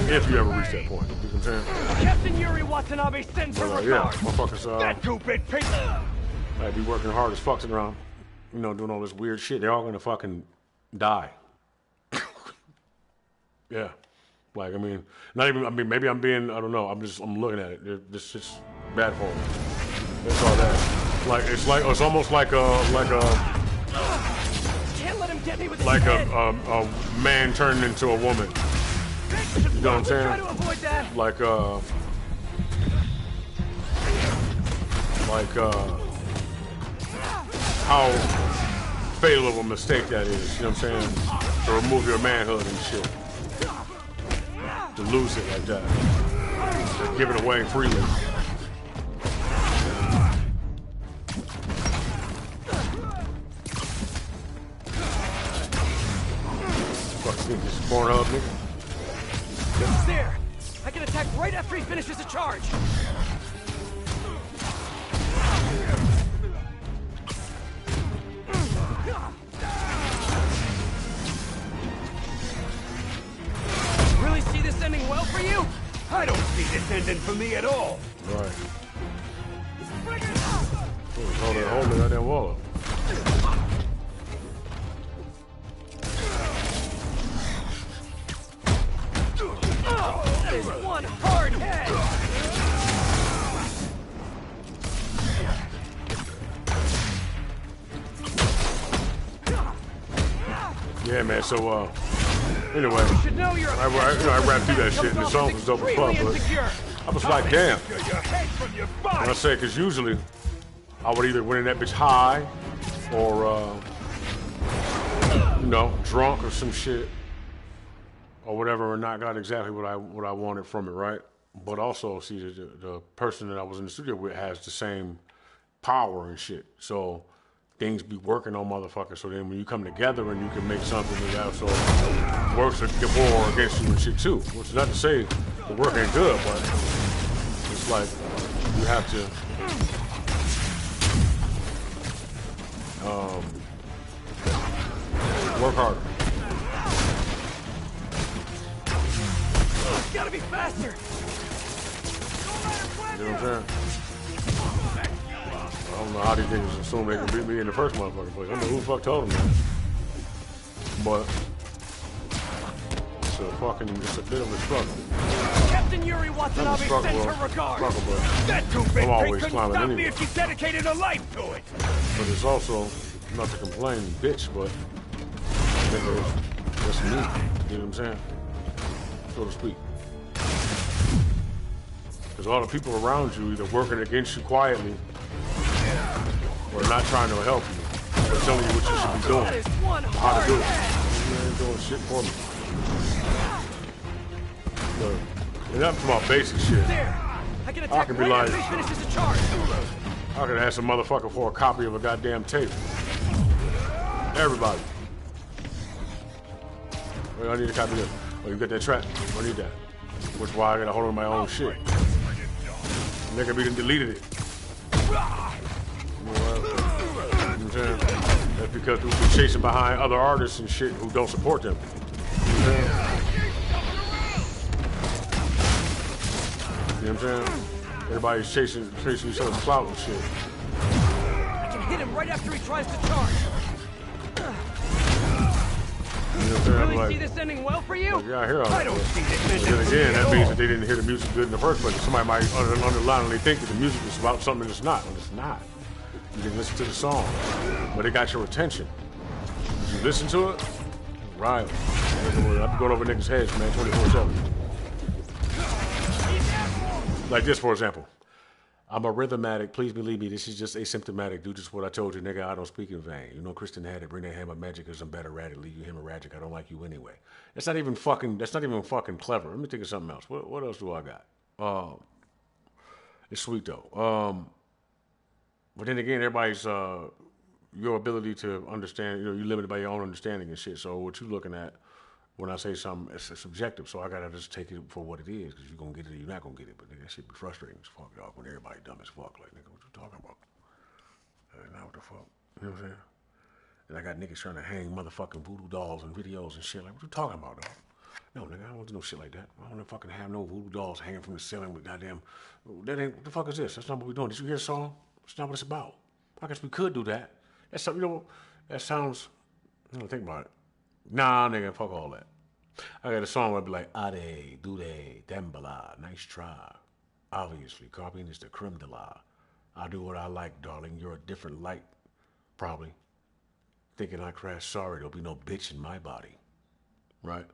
if you ever reach that point, you know what I'm saying? Captain Yuri Watanabe sends her Yeah, regards! motherfuckers, That two-bit pig! I'd be working hard as fuck sitting around, you know, doing all this weird shit. They're all gonna fucking die. Yeah. Like, I mean, not even, I mean, maybe I'm being, I don't know, I'm looking at it. This shit's bad for them. That's all that. Like, it's almost like a, Can't let him get me with his like head! a man turning into a woman. You know what I'm saying? Try to avoid that! How fatal of a mistake that is, you know what I'm saying? To remove your manhood and shit. To lose it like that. To give it away freely. Fuck, this is Pornhub, nigga. There! I can attack right after he finishes a charge! Really see this ending well for you? I don't see this ending for me at all! Right. Hold the goddamn wall up. That is one hard head! Yeah, man, so, anyway, You should know you're I rapped through that shit, and the song was dope as fuck, but I was like, damn. Your head from your And body! I say, because usually I would either win in that bitch high or, you know, drunk or some shit or whatever, and not got exactly what I wanted from it, right? But also, see, the person that I was in the studio with has the same power and shit. So things be working on motherfuckers. So then when you come together and you can make something that also works more against you and shit too. Which is not to say the work ain't good, but it's like you have to work harder. Gotta be faster! You know what I'm saying? I don't know how these niggas assume they can beat me in the first motherfucking place. I don't know who the fuck told them that. But it's a bit of a struggle. Captain Yuri Watanabe sends her regards. That two-bit I'm pig always couldn't climbing stop me anyway. if she dedicated her life to it. But it's also, not to complain, bitch, but nigga, that's me. You know what I'm saying? So to speak. Because all the people around you either working against you quietly or not trying to help you. Or telling you what you should be doing. That is one How to do it. hard You ain't doing shit for me. Look, and that's my basic shit. there. I can attack can be right like- after he finishes the charge. I could ask a motherfucker for a copy of a goddamn tape. Everybody. Wait, I need a copy of this. Oh, you got that track? I need that. Which is why I gotta hold on my own shit. Nigga be done deleted it. You know what I'm saying? That's because we've been chasing behind other artists and shit who don't support them. You know what I'm saying? Everybody's chasing each other's clout and shit. I can hit him right after he tries to charge. You know what I'm saying? I'm Really like, see this ending well for you? yeah, I hear all that. I don't see this But ending then for me again, at that means all. that they didn't hear the music good in the first place. Somebody might underlyingly think that the music is about something that's not, when it's not. You can listen to the song, but it got your attention. Did you listen to it? Right. I've been going over niggas' heads, man, 24/7. Like this, for example. I'm a rhythmatic. Please believe me, this is just asymptomatic. Do just what I told you, nigga. I don't speak in vain. You know, Kristen had it. Bring that hammer magic because I'm better at it. Leave you hemorrhagic. I don't like you anyway. That's not even fucking clever. Let me think of something else. What else do I got? It's sweet though. But then again, everybody's your ability to understand. You know, you're limited by your own understanding and shit. So what you looking at when I say something, it's subjective. So I gotta just take it for what it is. Because you're gonna get it or you're not gonna get it. But nigga, that shit be frustrating as fuck, dog. When everybody dumb as fuck, like nigga, what you talking about? Now what the fuck? You know what I'm saying? And I got niggas trying to hang motherfucking voodoo dolls and videos and shit. Like, what you talking about, dog? No, nigga, I don't want to do no shit like that. I don't want to fucking have no voodoo dolls hanging from the ceiling with goddamn. That ain't. What the fuck is this? That's not what we're doing. Did you hear the song? That's not what it's about. I guess we could do that. That's something, you know, that sounds. I don't think about it. Nah, nigga, fuck all that. I got a song where I'd be like, Ade, Dude, Dembala, nice try. Obviously, copying is the creme de la. I do what I like, darling. You're a different light, probably. Thinking I crashed, sorry, there'll be no bitch in my body. Right?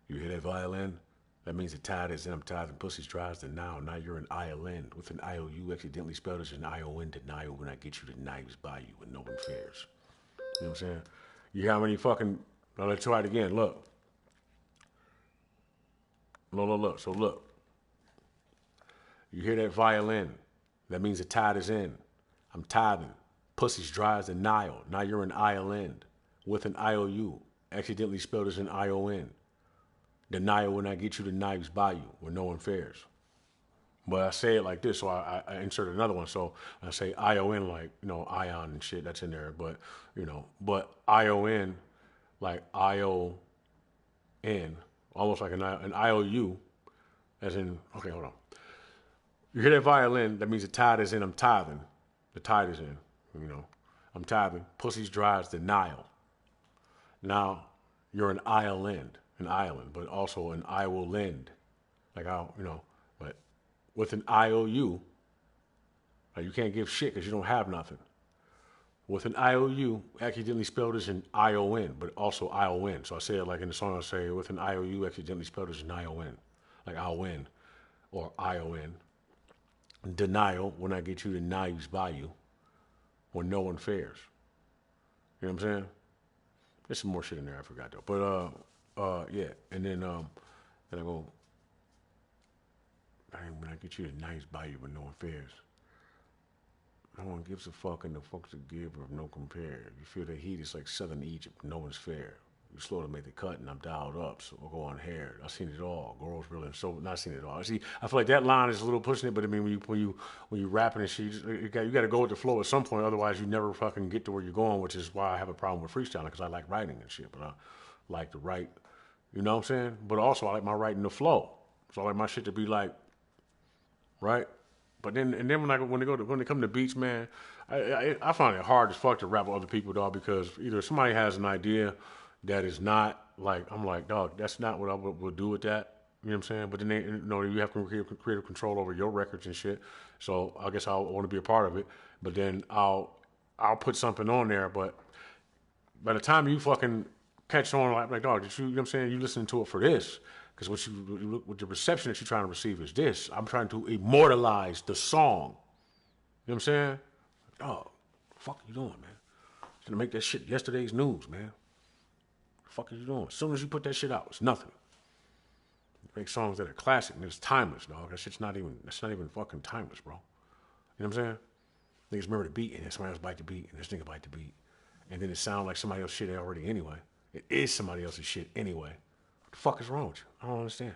You hear that violin? That means the tide is in. I'm tired and pussy's dries to now. Now you're an ILN with an IOU accidentally spelled as an ION denial when I get you the knives by you and no one fears. You know what I'm saying? You hear how many fucking. Now let's try it again. Look. Look. So look. You hear that violin? That means the tide is in. I'm tithing. Pussy's dry as the Nile. Now you're an ILN with an IOU accidentally spelled as an ION. Denial when I get you the knives by you when no one fares. But I say it like this, so I insert another one. So I say ION like, you know, ion and shit, that's in there. But, you know, but ION like ION, almost like an IOU, as in, okay, hold on. You hear that violin, that means the tide is in, I'm tithing. The tide is in, you know. I'm tithing. Pussy's dry as the Nile. Now, you're an island, but also an I will lend. Like, I'll, you know, but with an IOU, like you can't give shit because you don't have nothing. With an IOU, accidentally spelled as an ION, but also ION. So I say it like in the song, I say, with an IOU, accidentally spelled as an ION. Like I'll win, or ION. Denial, when I get you the knives by you, when no one fares. You know what I'm saying? There's some more shit in there I forgot though. But yeah, and then I go, when I get you the knives by you, when no one fares. No one gives a fuck, and the fuck's a giver of no compare. You feel the heat, it's like Southern Egypt, no one's fair. You slow to make the cut, and I'm dialed up, so I'll go on hair. I've seen it all. Girls really, so not seen it all. See, I feel like that line is a little pushing it, but I mean, when you rapping and shit, you got to go with the flow at some point. Otherwise, you never fucking get to where you're going, which is why I have a problem with freestyling, because I like writing and shit, but I like to write. You know what I'm saying? But also, I like my writing to flow. So I like my shit to be like, right? But then when they come to beats, man, I find it hard as fuck to rap with other people, dog, because either somebody has an idea that is not like I'm like, dog, that's not what I would do with that. You know what I'm saying? But then you have creative control over your records and shit. So I guess I want to be a part of it. But then I'll put something on there. But by the time you fucking catch on, like dog, you know what I'm saying? You listening to it for this. Because what the reception that you're trying to receive is this. I'm trying to immortalize the song. You know what I'm saying? Dog, the fuck are you doing, man? You're gonna make that shit yesterday's news, man. The fuck are you doing? As soon as you put that shit out, it's nothing. You make songs that are classic and it's timeless, dog. That's not even fucking timeless, bro. You know what I'm saying? Niggas remember the beat and then somebody else bite the beat and this nigga bite the beat. And then it sounds like somebody else's shit already anyway. It is somebody else's shit anyway. The fuck is wrong with you? I don't understand.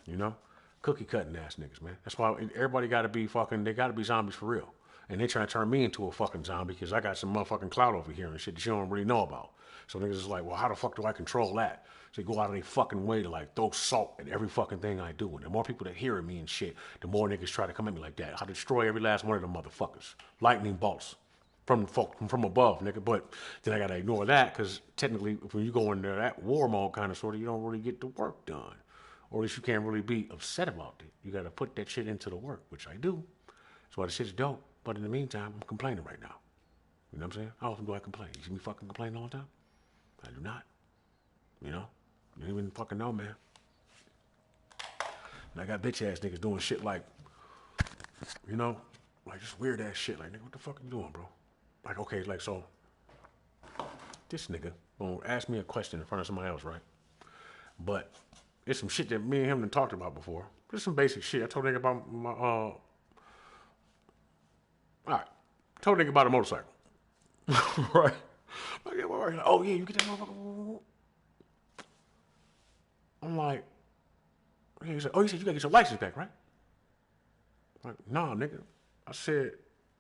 You know? Cookie cutting ass niggas, man. That's why everybody gotta be fucking, they gotta be zombies for real. And they trying to turn me into a fucking zombie because I got some motherfucking clout over here and shit that you don't really know about. So niggas is like, well, how the fuck do I control that? So they go out of their fucking way to like throw salt at every fucking thing I do. And the more people that hear me and shit, the more niggas try to come at me like that. I destroy every last one of them motherfuckers. Lightning bolts. From above, nigga. But then I gotta ignore that because technically, when you go into that war mode kind of sort of, you don't really get the work done, or at least you can't really be upset about it. You gotta put that shit into the work, which I do. That's why the shit's dope. But in the meantime, I'm complaining right now. You know what I'm saying? How often do I complain? You see me fucking complain all the time? I do not. You know? You don't even fucking know, man. And I got bitch ass niggas doing shit like, you know, like just weird ass shit. Like, nigga, what the fuck are you doing, bro? Like, okay, like, so, this nigga gonna ask me a question in front of somebody else, right? But it's some shit that me and him done talked about before. Just some basic shit. I told a nigga about my, all right. Told a nigga about a motorcycle. Right? Like, yeah, well, oh, yeah, you get that motherfucker. I'm like, yeah, he said, oh, you said you gotta get your license back, right? I'm like, nah, nigga. I said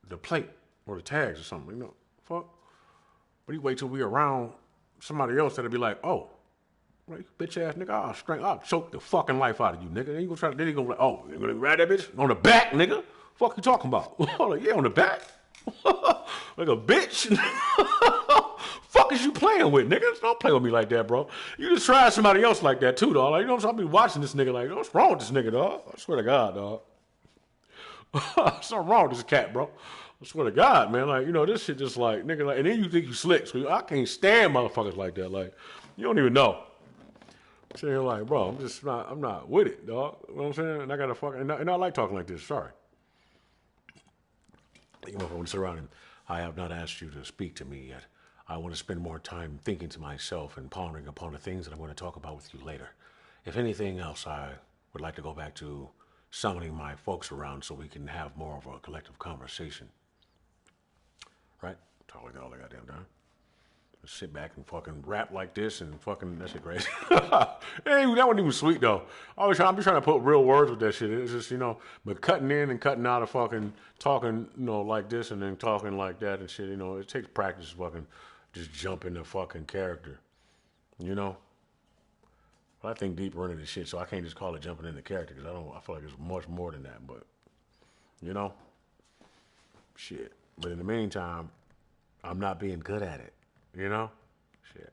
the plate. Or the tags or something, you know, fuck. But you wait till we around somebody else that'll be like, oh, like, bitch ass nigga, I'll choke the fucking life out of you, nigga. Then you gonna then he gonna be like, oh, you gonna ride that bitch on the back, nigga? Fuck you talking about? I'm like, yeah, on the back. Like a bitch. Fuck is you playing with, nigga? Don't play with me like that, bro. You just try somebody else like that too, dog. Like, you know, so I'll be watching this nigga like, what's wrong with this nigga, dog? I swear to God, dog. Something wrong with this cat, bro. I swear to God, man, like, you know, this shit just like, nigga, like, and then you think you slick. So I can't stand motherfuckers like that. Like, you don't even know. So you're like, bro, I'm not with it, dog. You know what I'm saying? And I gotta fucking, and I like talking like this, sorry. You know, when surrounding, I have not asked you to speak to me yet. I want to spend more time thinking to myself and pondering upon the things that I'm going to talk about with you later. If anything else, I would like to go back to summoning my folks around so we can have more of a collective conversation. Right? Talk like all the goddamn time. Just sit back and fucking rap like this and fucking, that shit crazy. Hey, that wasn't even sweet though. I'm just trying to put real words with that shit. It's just, you know, but cutting in and cutting out of fucking talking, you know, like this and then talking like that and shit, you know, it takes practice to fucking just jump into fucking character. You know? But I think deeper into this shit, so I can't just call it jumping into character because I feel like it's much more than that, but, you know? Shit. But in the meantime, I'm not being good at it. You know? Shit.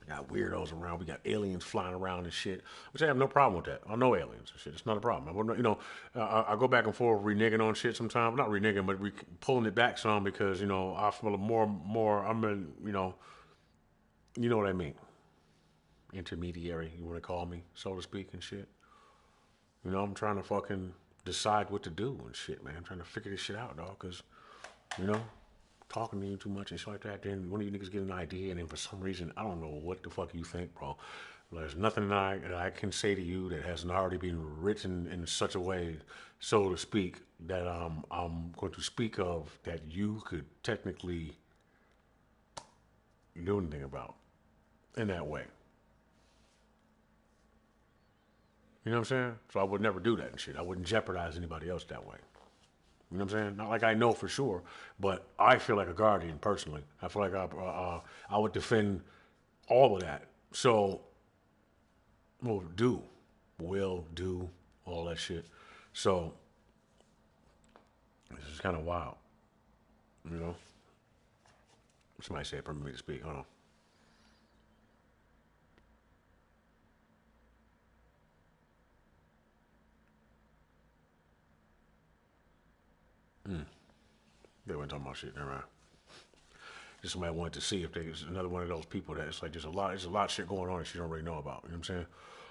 Got weirdos around. We got aliens flying around and shit. Which I have no problem with that. I know aliens and shit. It's not a problem. You know, I go back and forth reneging on shit sometimes. Not reneging, but pulling it back some because, you know, I feel more, I'm in, you know what I mean. Intermediary, you want to call me, so to speak, and shit. You know, I'm trying to fucking decide what to do and shit, man. I'm trying to figure this shit out, dog, because, you know, talking to you too much and shit like that, then one of you niggas get an idea, and then for some reason, I don't know what the fuck you think, bro. There's nothing that I can say to you that hasn't already been written in such a way, so to speak, that I'm going to speak of that you could technically do anything about in that way. You know what I'm saying? So I would never do that and shit. I wouldn't jeopardize anybody else that way. You know what I'm saying? Not like I know for sure, but I feel like a guardian personally. I feel like I would defend all of that. So, what would do? will, do, all that shit. So this is kind of wild, you know. Somebody said permit me to speak. Hold on. They weren't talking about shit. Never mind. Just somebody wanted to see if there's another one of those people that it's like there's a lot of shit going on that you don't really know about. You know what I'm saying?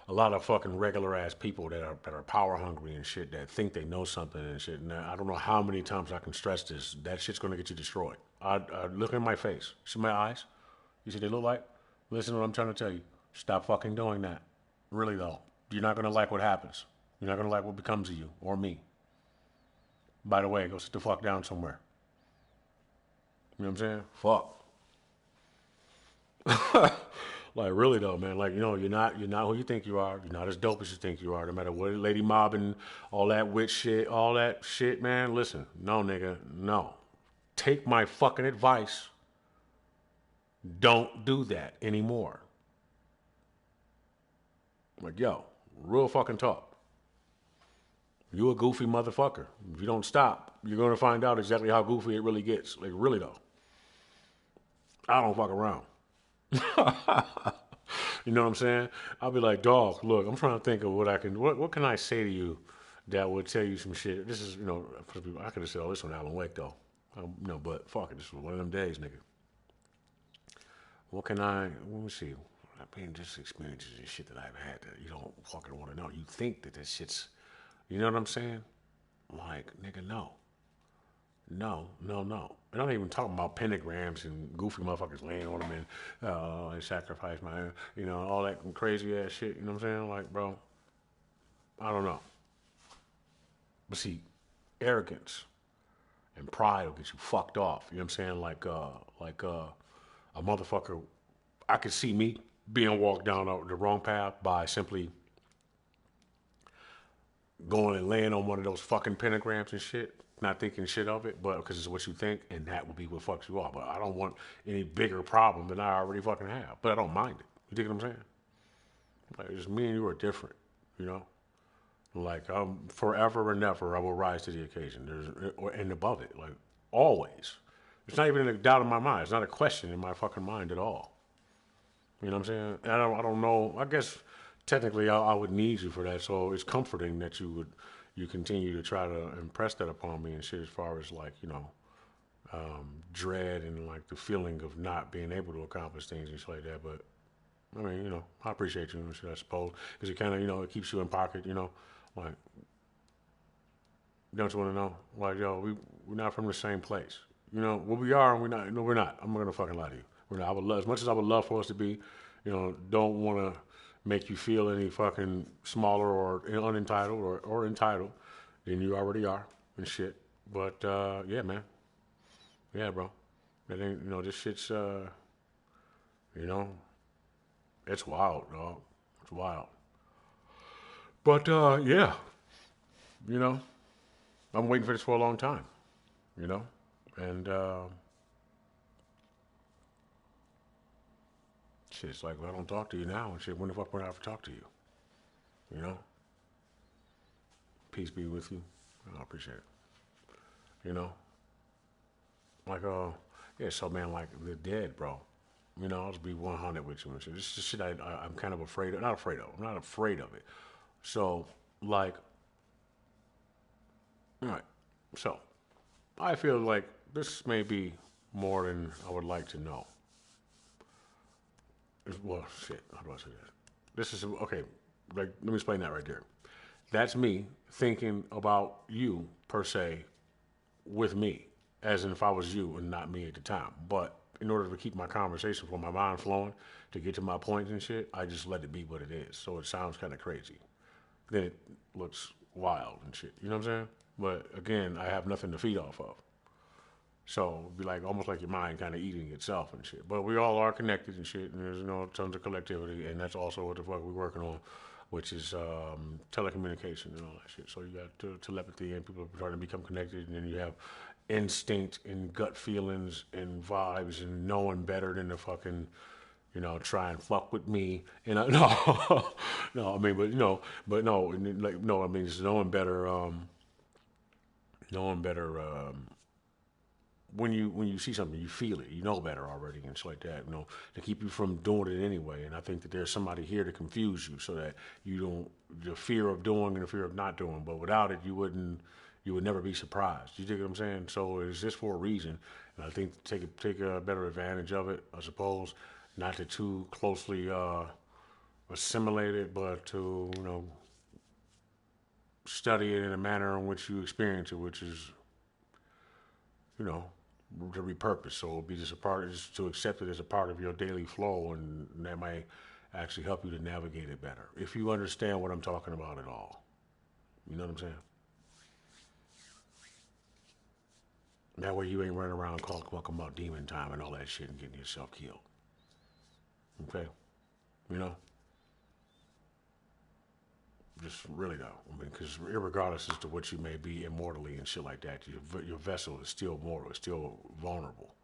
A lot of fucking regular ass people that are power hungry and shit that think they know something and shit. And I don't know how many times I can stress this. That shit's gonna get you destroyed. I look in my face. See my eyes? You see what they look like? Listen to what I'm trying to tell you. Stop fucking doing that. Really though. You're not gonna like what happens. You're not gonna like what becomes of you or me. By the way, go sit the fuck down somewhere. You know what I'm saying? Fuck. Like really though, man. Like, you know, you're not who you think you are. You're not as dope as you think you are. No matter what, lady mobbing, all that witch shit, all that shit, man. Listen, no, nigga, no. Take my fucking advice. Don't do that anymore. Like, yo, real fucking talk. You a goofy motherfucker. If you don't stop, you're gonna find out exactly how goofy it really gets. Like, really though. I don't fuck around. You know what I'm saying? I'll be like, dog, look, I'm trying to think of what can I say to you that would tell you some shit. This is, you know, I could have said all this on Alan Wake though. No, but fuck it, this was one of them days, nigga. Let me see. I mean, just experiences and shit that I've had that you don't fucking want to know. You think that this shit's, you know what I'm saying? Like, nigga, no. No. And I'm not even talking about pentagrams and goofy motherfuckers laying on them and I sacrifice my, you know, all that crazy ass shit. You know what I'm saying? Like, bro, I don't know. But see, arrogance and pride will get you fucked off. You know what I'm saying? Like a motherfucker, I could see me being walked down the wrong path by simply going and laying on one of those fucking pentagrams and shit, not thinking shit of it, but because it's what you think, and that would be what fucks you off. But I don't want any bigger problem than I already fucking have. But I don't mind it. You dig what I'm saying? Like, just me and you are different, you know? Like, forever and never, I will rise to the occasion. And above it, like, always. It's not even a doubt in my mind. It's not a question in my fucking mind at all. You know what I'm saying? And I don't know. I guess technically I would need you for that. So it's comforting that you continue to try to impress that upon me and shit as far as like, you know, dread and like the feeling of not being able to accomplish things and shit like that. But I mean, you know, I appreciate you and shit, I suppose, because it kind of, you know, it keeps you in pocket, you know, like, don't you want to know? Like, yo, we're not from the same place. You know, well, we are and we're not. No, we're not. I'm not going to fucking lie to you. We're not. I would love, as much as I would love for us to be, you know, don't want to make you feel any fucking smaller or unentitled or entitled than you already are and shit. But, yeah, man. Yeah, bro. That ain't, you know, this shit's, you know, it's wild, dog. It's wild. But, yeah, you know, I'm waiting for this for a long time, you know, and, shit, it's like, well, I don't talk to you now, and shit, when the fuck would I ever talk to you, you know? Peace be with you. I appreciate it, you know? Like, yeah, so, man, like, the dead, bro, you know, I'll just be 100 with you and shit. This is shit I'm kind of afraid of, not afraid of, I'm not afraid of it. So, like, all right, so, I feel like this may be more than I would like to know. Well, shit, how do I say that? This is, okay, like, let me explain that right there. That's me thinking about you, per se, with me, as in if I was you and not me at the time. But in order to keep my conversation from my mind flowing, to get to my points and shit, I just let it be what it is. So it sounds kind of crazy. Then it looks wild and shit, you know what I'm saying? But again, I have nothing to feed off of. So it'd be like almost like your mind kind of eating itself and shit. But we all are connected and shit, and there's, you know, tons of collectivity, and that's also what the fuck we're working on, which is telecommunication and all that shit. So you got telepathy, and people are trying to become connected, and then you have instinct and gut feelings and vibes and knowing better than the fucking, you know, try and fuck with me. And I, no, no, I mean, but you know, but no, like no, I mean, it's knowing better. When you see something, you feel it, you know better already, and shit like that. You know, to keep you from doing it anyway. And I think that there's somebody here to confuse you, so that you don't the fear of doing and the fear of not doing. But without it, you would never be surprised. You dig what I'm saying? So it's just for a reason, and I think take a better advantage of it. I suppose not to too closely assimilate it, but to study it in a manner in which you experience it, which is you know to repurpose. So it'll be just a part, just to accept it as a part of your daily flow, and that might actually help you to navigate it better if you understand what I'm talking about at all. You know what I'm saying? That way you ain't running around talking about demon time and all that shit and getting yourself killed. Okay? You know? Just really though. I mean, because regardless as to what you may be immortally and shit like that, your vessel is still mortal, it's still vulnerable.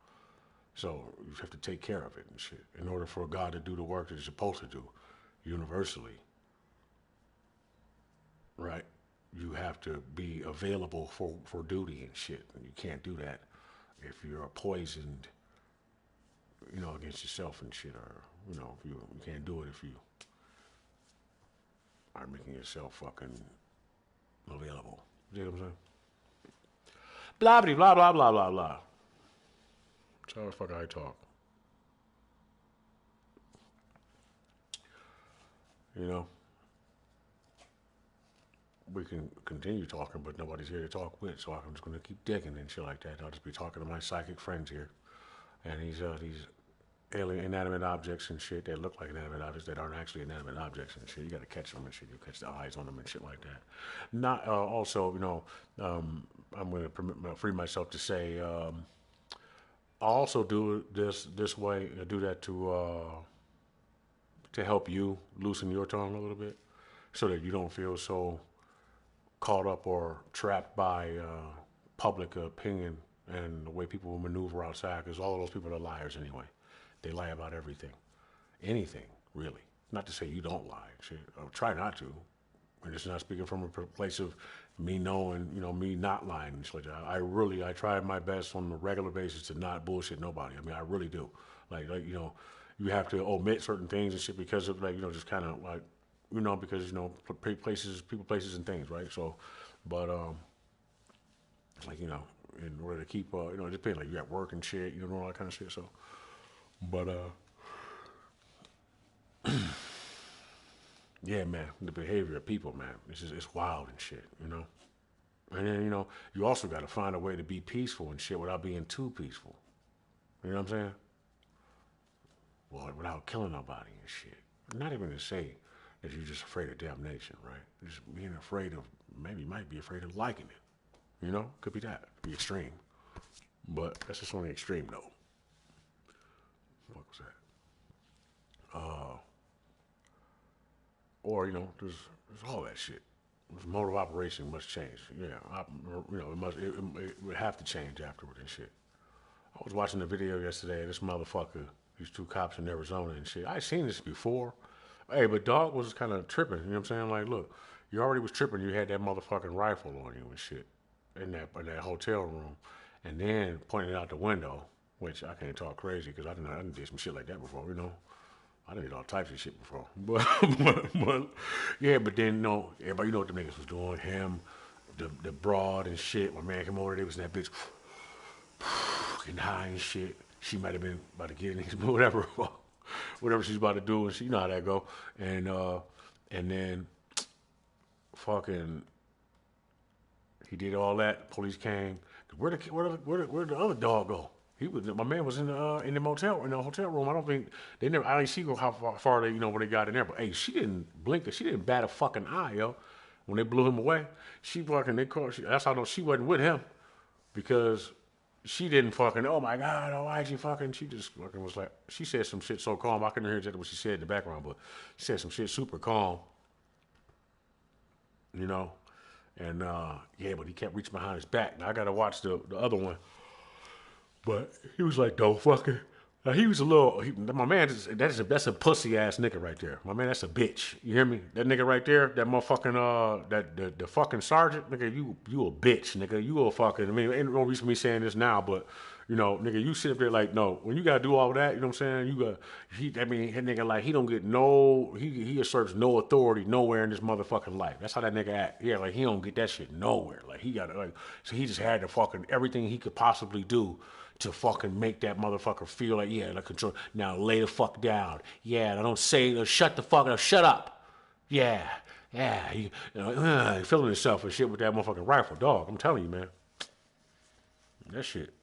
So you have to take care of it and shit. In order for God to do the work that He's supposed to do, universally, right? You have to be available for duty and shit. And you can't do that if you're poisoned, against yourself and shit. Or, if you can't do it if you are making yourself fucking available. You know what I'm saying? Blah, blah, blah, blah, blah, blah, blah. That's how the fuck I talk. You know? We can continue talking, but nobody's here to talk with, so I'm just going to keep digging and shit like that. I'll just be talking to my psychic friends here. And these alien inanimate objects and shit that look like inanimate objects that aren't actually inanimate objects and shit. You got to catch them and shit. You catch the eyes on them and shit like that. Not also, I'm going to free myself to say, I also do this way. I do that to help you loosen your tongue a little bit, so that you don't feel so caught up or trapped by public opinion and the way people will maneuver outside, because all of those people are liars anyway. They lie about everything. Anything, really. Not to say you don't lie. Shit, try not to. And it's not speaking from a place of me knowing, me not lying and shit like that. I try my best on a regular basis to not bullshit nobody. I mean, I really do. Like you have to omit certain things and shit because of, just kind of like, because, people, places, and things, right? So, but, in order to keep, it depends, like, you at work and shit, all that kind of shit, so, but, yeah, man, the behavior of people, man, it's wild and shit, And then, you also got to find a way to be peaceful and shit without being too peaceful. You know what I'm saying? Well, without killing nobody and shit. Not even to say that you're just afraid of damnation, right? Just being afraid of, maybe you might be afraid of liking it. Could be that. Could be extreme. But that's just on the extreme, though. What was that? Or, there's all that shit. This mode of operation must change. Yeah, it would have to change afterward and shit. I was watching the video yesterday of this motherfucker, these two cops in Arizona and shit. I seen this before. Hey, but dog was kind of tripping. You know what I'm saying? Like, look, you already was tripping. You had that motherfucking rifle on you and shit in that hotel room, and then pointed out the window, which I can't talk crazy because I didn't do some shit like that before. I did all types of shit before. But yeah, but then everybody what the niggas was doing. Him, the broad and shit. My man came over. They was in that bitch getting high and shit. She might have been about to get in his whatever. Whatever she's about to do, and she know how that go. And then fucking he did all that. Police came. Where the other dog go? My man was in the hotel room. I don't think they never. I didn't see how far they when they got in there. But hey, she didn't blink. She didn't bat a fucking eye, yo. When they blew him away, that's how I know she wasn't with him, because she didn't fucking, oh my God, oh, why'd you fucking, she just fucking was like, she said some shit so calm, I couldn't hear exactly what she said in the background, but she said some shit super calm, and yeah, but he kept reaching behind his back. Now I gotta watch the other one, but he was like, don't fucking He was a little. My man, that's a pussy ass nigga right there. My man, that's a bitch. You hear me? That nigga right there, that motherfucking the fucking sergeant, nigga, you a bitch, nigga. You a fucking. I mean, ain't no reason me saying this now, but you know, nigga, you sit up there like, no, when you gotta do all that, you know what I'm saying? You got I mean, that nigga like he don't get no, he asserts no authority nowhere in this motherfucking life. That's how that nigga act. Yeah, like he don't get that shit nowhere. Like he got like, so he just had to fucking everything he could possibly do to fucking make that motherfucker feel like, yeah, like control. Now lay the fuck down. Yeah, I don't say, shut the fuck up, shut up. Yeah, yeah. He feeling himself and shit with that motherfucking rifle, dog. I'm telling you, man. That shit.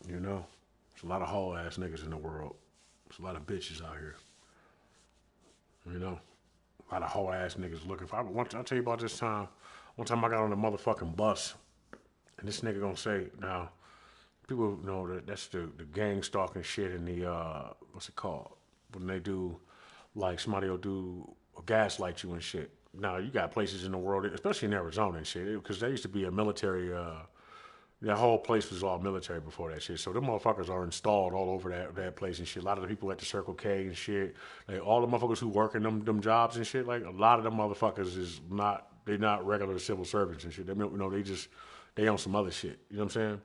You know, there's a lot of whole ass niggas in the world. There's a lot of bitches out here. You know, a lot of whole ass niggas looking for. I'll tell you about this time. One time I got on the motherfucking bus, and this nigga gonna say, now, people know that that's the gang stalking shit and the, what's it called? When they do, like, somebody will do, gaslight you and shit. Now, you got places in the world, especially in Arizona and shit, because there used to be a military, that whole place was all military before that shit. So them motherfuckers are installed all over that place and shit. A lot of the people at the Circle K and shit, like all the motherfuckers who work in them jobs and shit, like a lot of them motherfuckers is not, they're not regular civil servants and shit. They, you know, they on some other shit. You know what I'm saying?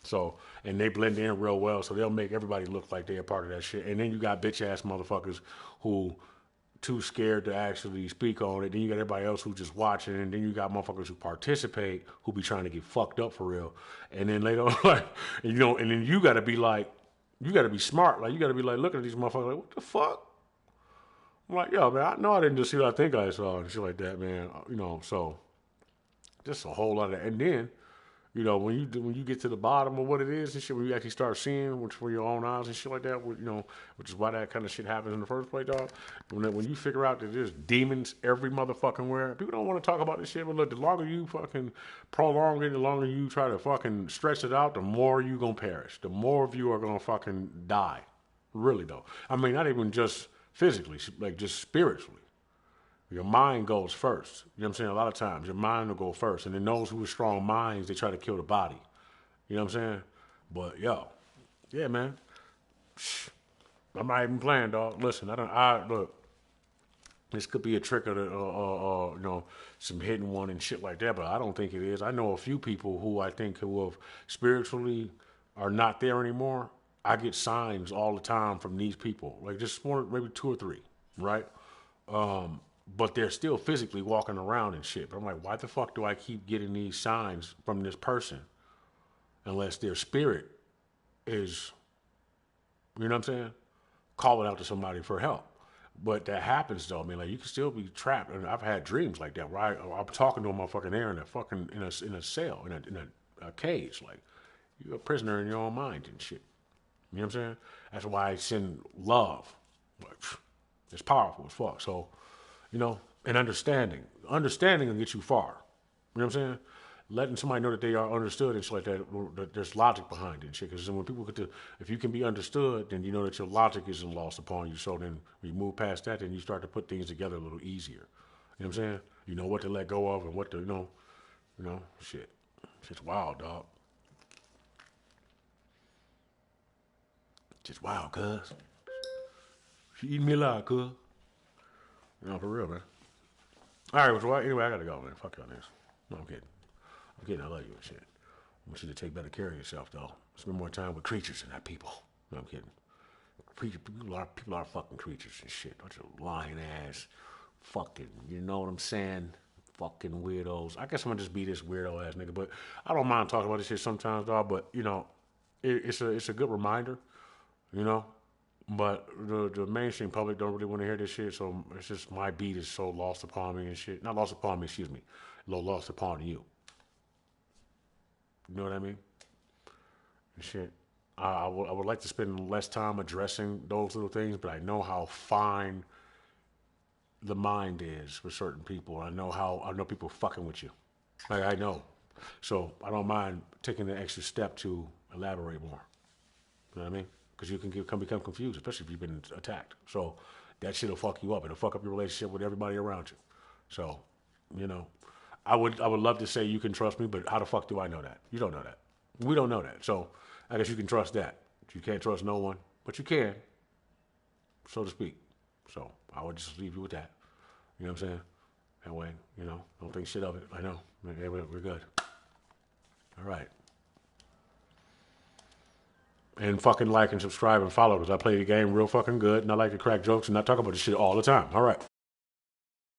So, and they blend in real well, so they'll make everybody look like they're a part of that shit. And then you got bitch ass motherfuckers who too scared to actually speak on it. Then you got everybody else who just watching, and then you got motherfuckers who participate who be trying to get fucked up for real. And then later on, like, you know, and then you got to be like, you got to be smart. Like, you got to be like looking at these motherfuckers like, what the fuck? I'm like, yo, man, I know I didn't just see what I think I saw and shit like that, man. You know, so just a whole lot of, and then, you know, when you get to the bottom of what it is and shit, when you actually start seeing, which for your own eyes and shit like that, you know, which is why that kind of shit happens in the first place, dog. When you figure out that there's demons every motherfucking where, people don't want to talk about this shit, but look, the longer you fucking prolong it, the longer you try to fucking stretch it out, the more you gonna perish. The more of you are gonna fucking die. Really, though. I mean, not even just physically, like just spiritually. Your mind goes first. You know what I'm saying? A lot of times, your mind will go first. And then those who are strong minds, they try to kill the body. You know what I'm saying? But, yo, yeah, man. I'm not even playing, dog. Listen, look, this could be a trick of the, you know, some hidden one and shit like that, but I don't think it is. I know a few people who I think who have spiritually are not there anymore. I get signs all the time from these people, like just one, maybe two or three, right? But they're still physically walking around and shit. But I'm like, why the fuck do I keep getting these signs from this person unless their spirit is, you know what I'm saying, calling out to somebody for help? But that happens though. I mean, like you can still be trapped, and I've had dreams like that where I'm talking to a motherfucking air in a fucking in a cell in a cage, like you're a prisoner in your own mind and shit. You know what I'm saying? That's why I send love. It's powerful as fuck. So, you know, and understanding. Understanding will get you far. You know what I'm saying? Letting somebody know that they are understood and shit like that, there's logic behind it and shit. Because when people get to, if you can be understood, then you know that your logic isn't lost upon you. So then when you move past that, then you start to put things together a little easier. You know what I'm saying? You know what to let go of and what to, you know, shit. Shit's wild, dog. Just wild, cuz. She eating me alive, cuz. You know, for real, man. All right, well, anyway, I gotta go, man. Fuck y'all niggas. No, I'm kidding. I'm kidding. I love you and shit. I want you to take better care of yourself, though. Spend more time with creatures and not people. No, I'm kidding. People are fucking creatures and shit. Bunch of lying ass, fucking, you know what I'm saying? Fucking weirdos. I guess I'm gonna just be this weirdo ass nigga, but I don't mind talking about this shit sometimes, dog. But you know, it's a good reminder. You know, but the mainstream public don't really want to hear this shit, so it's just my beat is so lost upon me and shit. Not lost upon me, excuse me. Lost upon you. You know what I mean? And shit. I would like to spend less time addressing those little things, but I know how fine the mind is for certain people. I know people fucking with you. Like I know. So I don't mind taking the extra step to elaborate more. You know what I mean? because you can become confused, especially if you've been attacked. So that shit'll fuck you up. It'll fuck up your relationship with everybody around you. So, I would love to say you can trust me, but how the fuck do I know that? You don't know that. We don't know that. So I guess you can trust that. You can't trust no one, but you can, so to speak. So I would just leave you with that. You know what I'm saying? That way, don't think shit of it. I know. We're good. All right. And fucking like and subscribe and follow because I play the game real fucking good and I like to crack jokes and I talk about this shit all the time. All right.